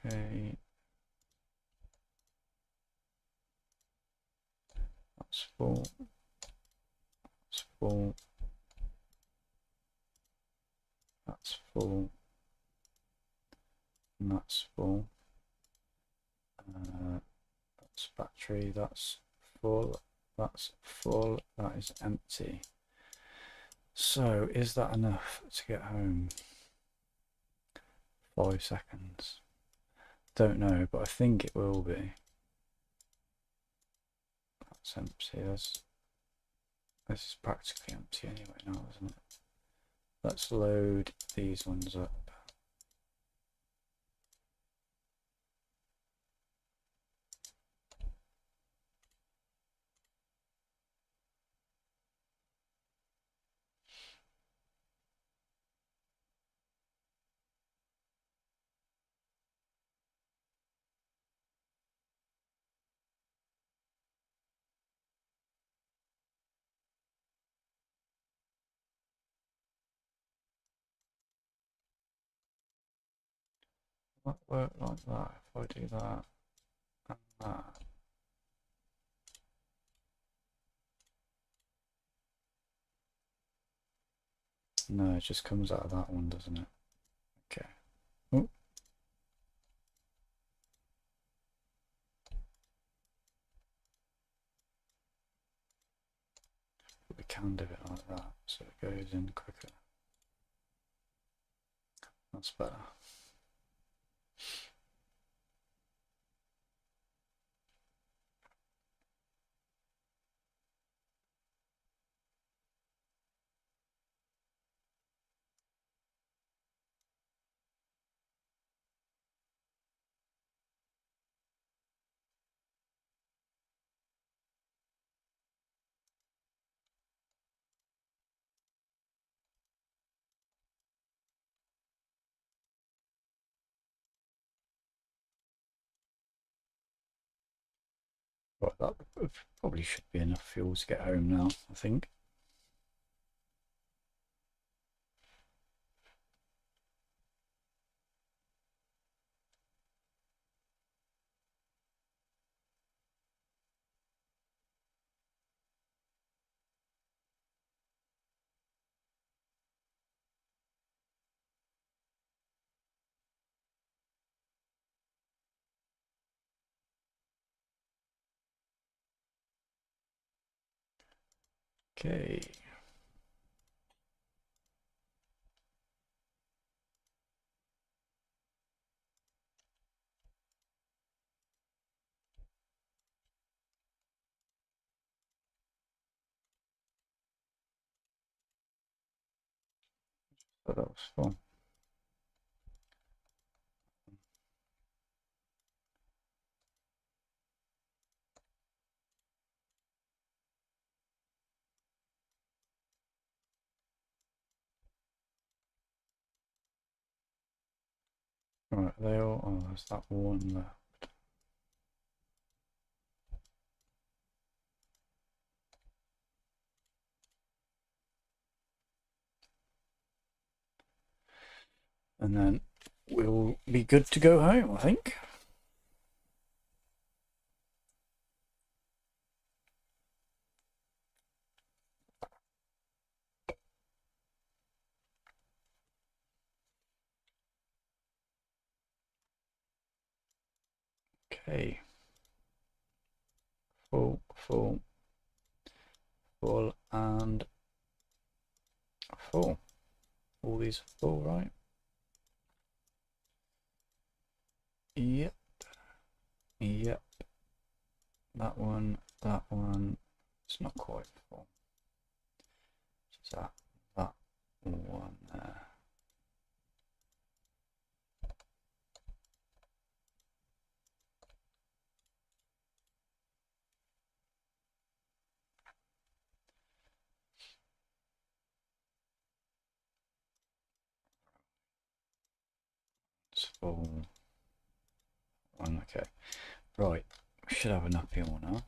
Okay. That's full. That's full. That's full. And that's full. That's battery. That's full. That's full. That is empty. So, is that enough to get home? 5 seconds. Don't know, but I think it will be. That's empty. This is practically empty anyway now, isn't it? Let's load these ones up. That work like that if I do that and that. No, it just comes out of that one, doesn't it? Okay. Oh. We can do it like that, so it goes in quicker. That's better. Right, that probably should be enough fuel to get home now, I think. Okay. So that was fun. Right, they all. Oh, there's that one left. And then we'll be good to go home, I think. Okay. Full, full, full, and full. All these are full, right? Yep. Yep. That one, that one. It's not quite full. Just that one there. It's full. One, okay. Right. We should have enough fuel now.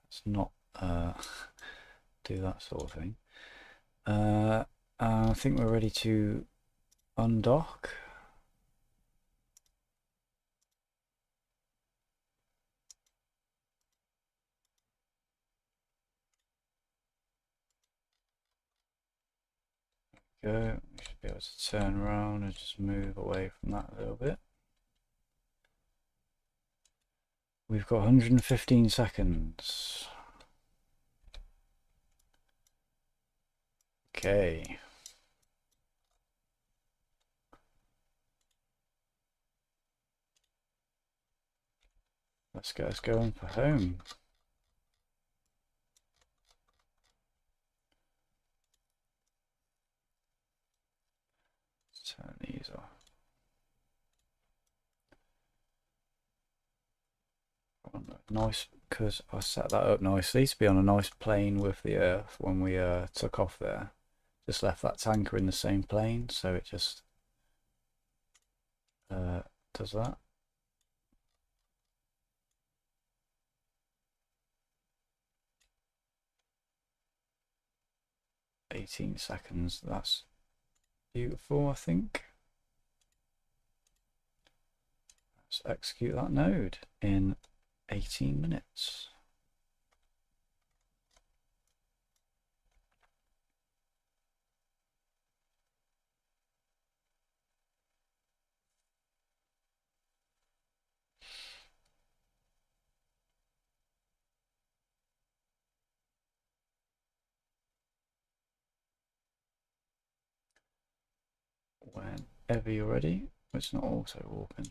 Let's not do that sort of thing. I think we're ready to undock. Go. We should be able to turn around and just move away from that a little bit. We've got 115 seconds. Okay. Let's get us going for home. Let's turn these off. Nice, because I set that up nicely to be on a nice plane with the Earth when we took off there. Just left that tanker in the same plane, so it just does that. $18 seconds, that's beautiful, I think. Let's execute that node in 18 minutes. Whenever you're ready. It's not auto warping.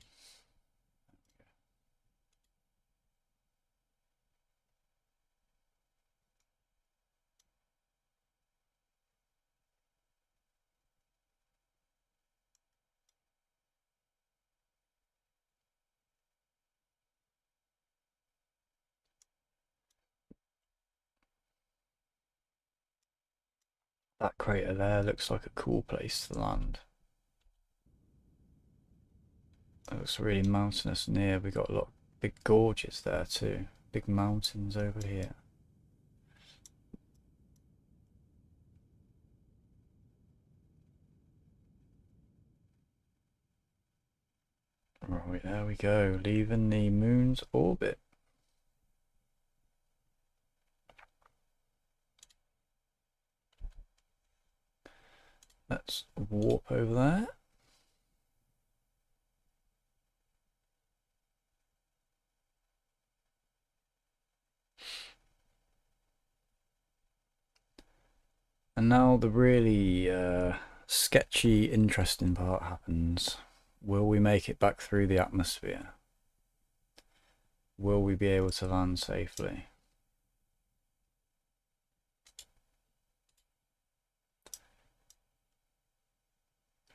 That crater there looks like a cool place to land. It looks really mountainous and here we got a lot of Big gorges there too. Big mountains over here. Right, there we go. Leaving the moon's orbit. Let's warp over there. And now the really sketchy, interesting part happens. Will we make it back through the atmosphere? Will we be able to land safely?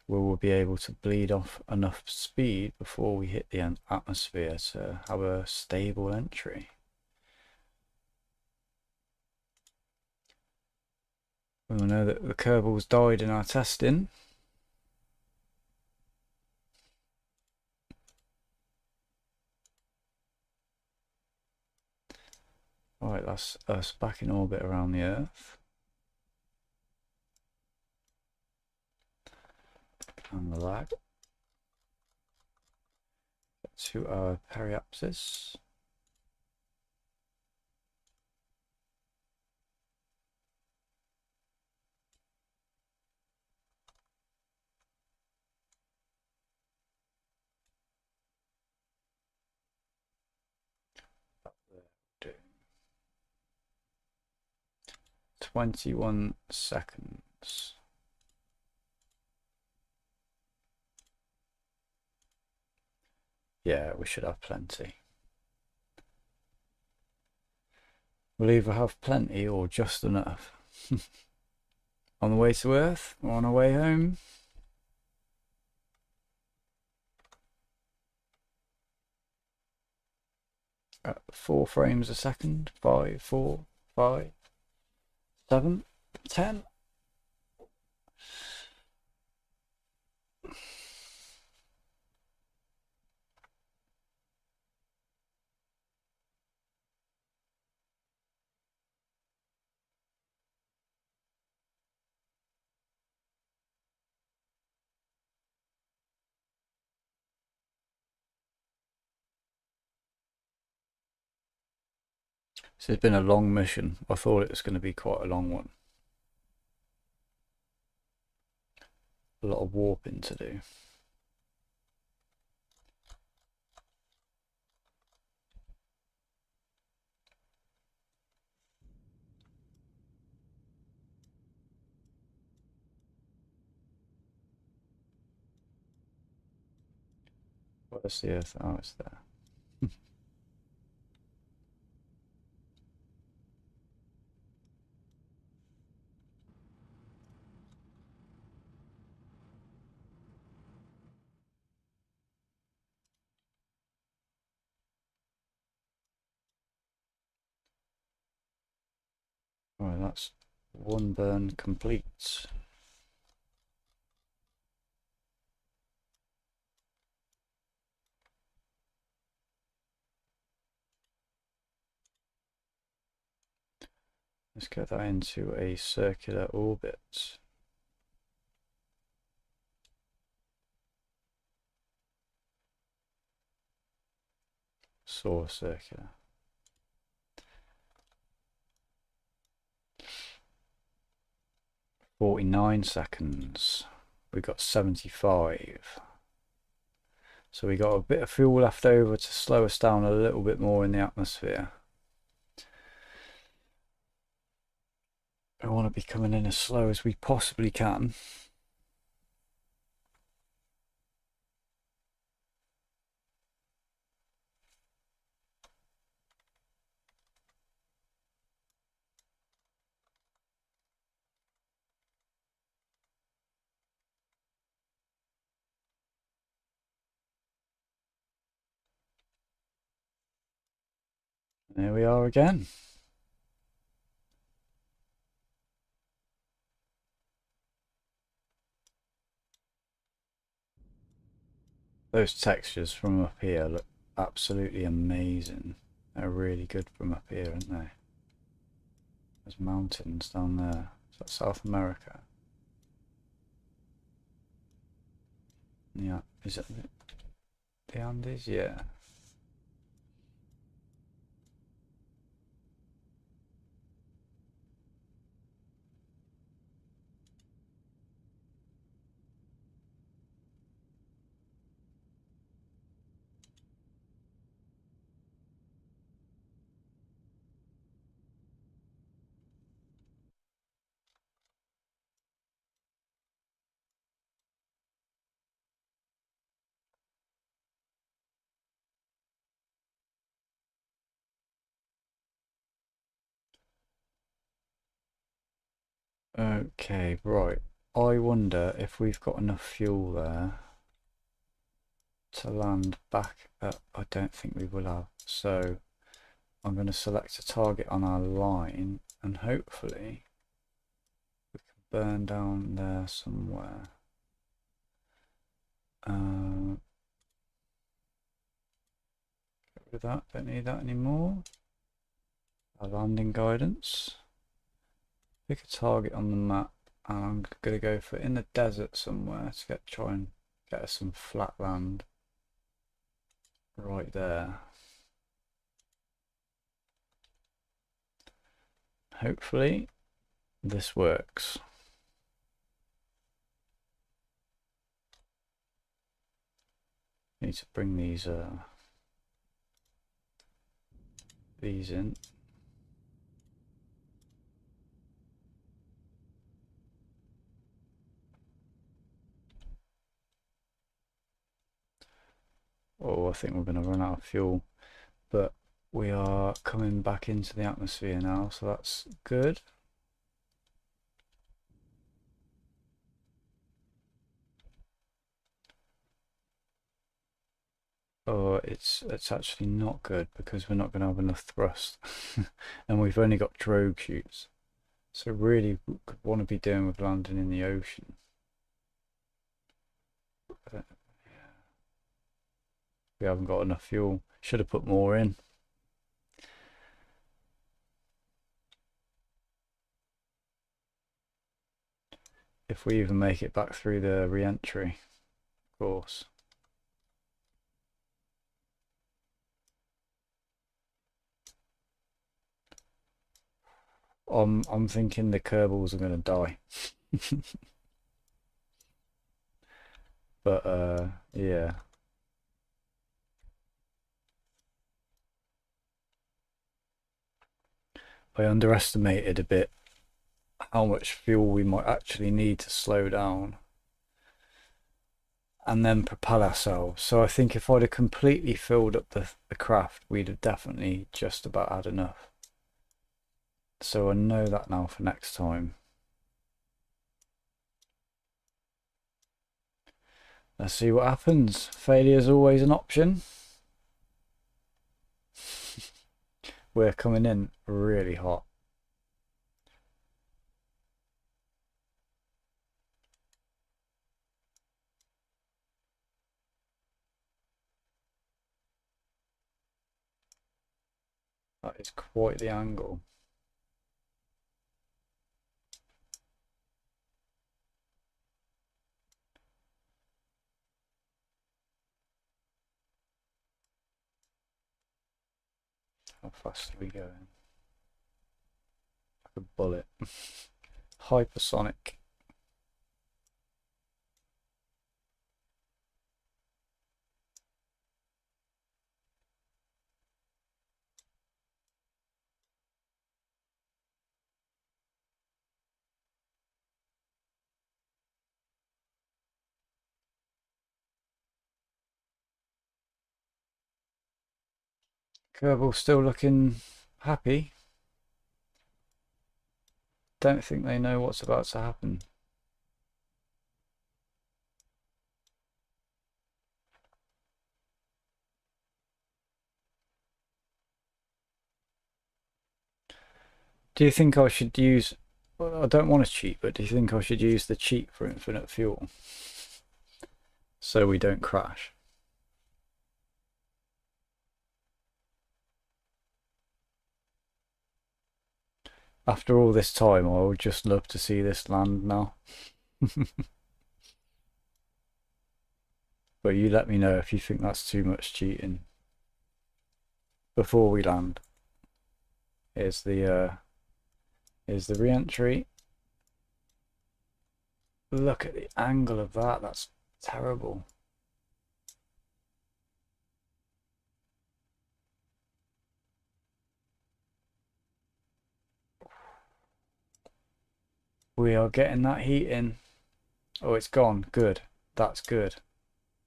Will we be able to bleed off enough speed before we hit the atmosphere to have a stable entry? We will know that the Kerbals died in our testing. Alright, that's us back in orbit around the Earth. And the lag. To our periapsis. There, 21 seconds. Yeah, we should have plenty. We'll either have plenty or just enough. On the way to Earth or on our way home. At 4 frames a second. 5, 4, 5, 7, 10. So it's been a long mission. I thought it was going to be quite a long one. A lot of warping to do. Where's the Earth? Oh, it's there. Right, that's one burn complete. Let's get that into a circular orbit. Solar circular. 49 seconds. We got 75. So we got a bit of fuel left over to slow us down a little bit more in the atmosphere. I want to be coming in as slow as we possibly can. There we are again. Those textures from up here look absolutely amazing. They're really good from up here, aren't they? There's mountains down there. Is that South America? Yeah, is it the Andes? Yeah. Okay, right. I wonder if we've got enough fuel there to land back at, I don't think we will have. So I'm going to select a target on our line and hopefully we can burn down there somewhere. Get rid of that, don't need that anymore. Our landing guidance. Pick a target on the map and I'm going to go for in the desert somewhere to try and get us some flat land right there. Hopefully this works. Need to bring these in. Oh, I think we're going to run out of fuel, but we are coming back into the atmosphere now, so that's good. Oh, it's actually not good because we're not going to have enough thrust and we've only got drogue chutes. So really could want to be doing with landing in the ocean. We haven't got enough fuel. Should have put more in. If we even make it back through the re-entry, of course. I'm thinking the Kerbals are going to die. But yeah. I underestimated a bit how much fuel we might actually need to slow down and then propel ourselves. So I think if I'd have completely filled up the craft, we'd have definitely just about had enough. So I know that now for next time. Let's see what happens. Failure is always an option. We're coming in really hot. That is quite the angle. How fast are we going? Like a bullet. Hypersonic. Kerbal still looking happy. Don't think they know what's about to happen. Do you think I should use... Well, I don't want to cheat, but do you think I should use the cheat for infinite fuel? So we don't crash. After all this time, I would just love to see this land now. But you let me know if you think that's too much cheating. Before we land, here's the re-entry. Look at the angle of that. That's terrible. We are getting that heat in. Oh, it's gone. Good. That's good.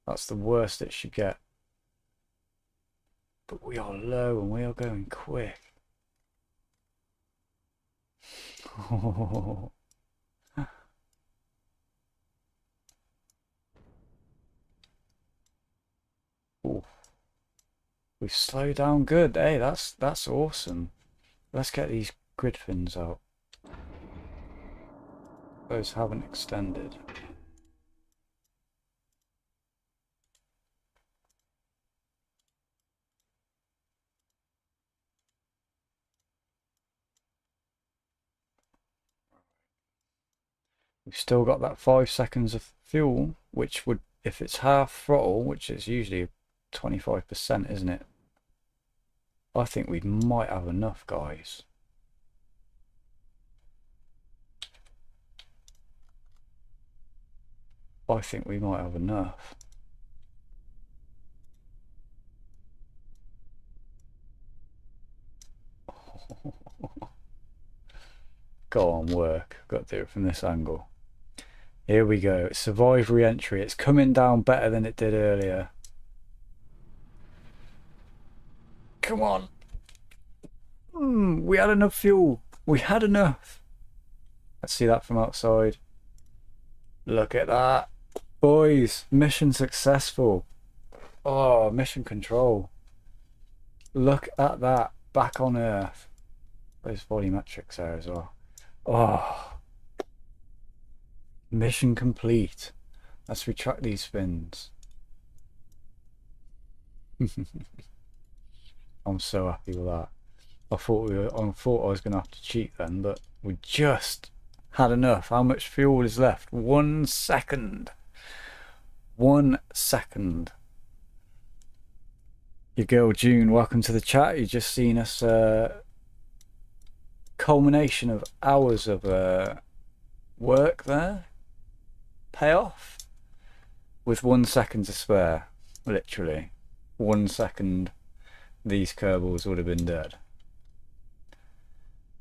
That's the worst it should get. But we are low and we are going quick. Oh. Ooh. We slowed down good. Hey, that's awesome. Let's get these grid fins out. Those haven't extended. We've still got that 5 seconds of fuel, which would, if it's half throttle, which is usually 25%, isn't it? I think we might have enough, guys. I think we might have enough. Go on, work. I've got to do it from this angle. Here we go. Survive re-entry. It's coming down better than it did earlier. Come on. We had enough fuel. We had enough. Let's see that from outside. Look at that. Boys, mission successful. Oh, mission control. Look at that. Back on Earth. Those volumetrics there as well. Oh. Mission complete. Let's retract these fins. I'm so happy with that. I thought I was gonna have to cheat then, but we just had enough. How much fuel is left? 1 second. 1 second. Your girl June, welcome to the chat. You just seen us culmination of hours of work there pay off with 1 second to spare. Literally 1 second, these kerbals would have been dead.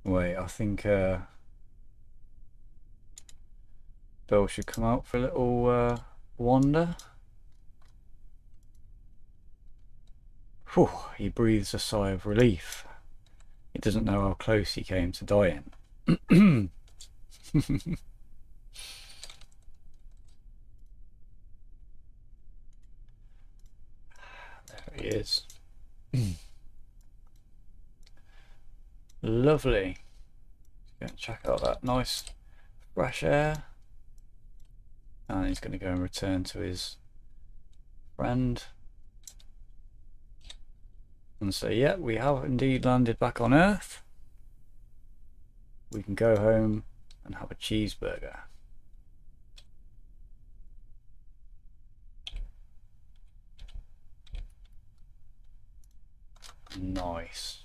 Wait, I think Bill should come out for a little wander. Whew, he breathes a sigh of relief. He doesn't know how close he came to dying. There he is. Lovely. Go and check out that nice fresh air. And he's going to go and return to his friend. And say, yeah, we have indeed landed back on Earth. We can go home and have a cheeseburger. Nice.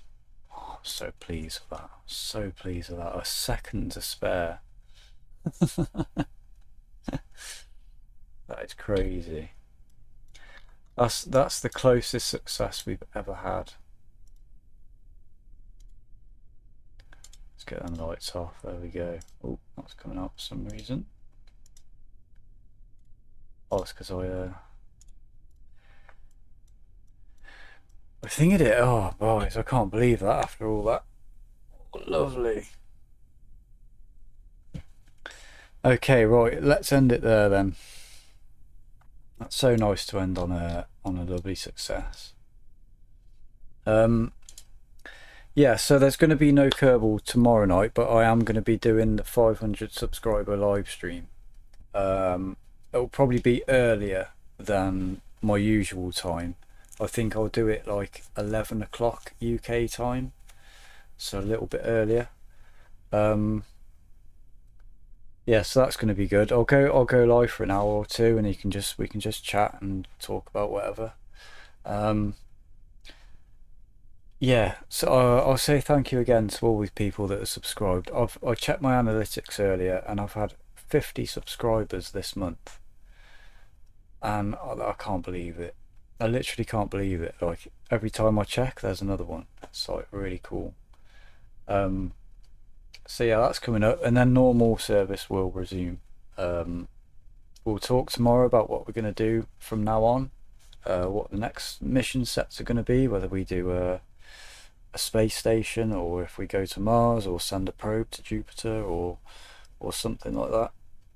Oh, I'm so pleased with that. So pleased with that. A second to spare. That is crazy. That's the closest success we've ever had. Let's get them lights off. There we go. Oh, that's coming up for some reason. Oh, it's because I think it. Oh, boys, I can't believe that after all that. Oh, lovely. Okay, right. Let's end it there then. That's so nice to end on a lovely success. Yeah, so there's going to be no Kerbal tomorrow night, but I am going to be doing the 500 subscriber live stream. It'll probably be earlier than my usual time. I think I'll do it like 11 o'clock UK time, so a little bit earlier. Yeah, so that's going to be good. I'll go live for an hour or two, and we can just chat and talk about whatever. Yeah, so I'll say thank you again to all these people that are subscribed. I checked my analytics earlier, and I've had 50 subscribers this month, and I can't believe it. I literally can't believe it. Like every time I check, there's another one. It's like really cool. So yeah, that's coming up, and then normal service will resume. We'll talk tomorrow about what we're going to do from now on, what the next mission sets are going to be, whether we do a space station, or if we go to Mars, or send a probe to Jupiter, or something like that,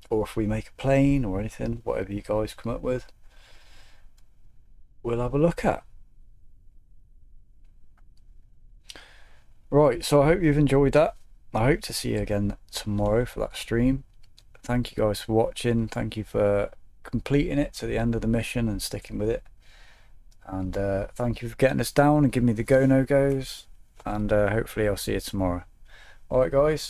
or if we make a plane or anything, whatever you guys come up with, we'll have a look at. Right, so I hope you've enjoyed that. I hope to see you again tomorrow for that stream. Thank you guys for watching. Thank you for completing it to the end of the mission and sticking with it. And thank you for getting us down and giving me the go no goes. And hopefully I'll see you tomorrow. Alright guys.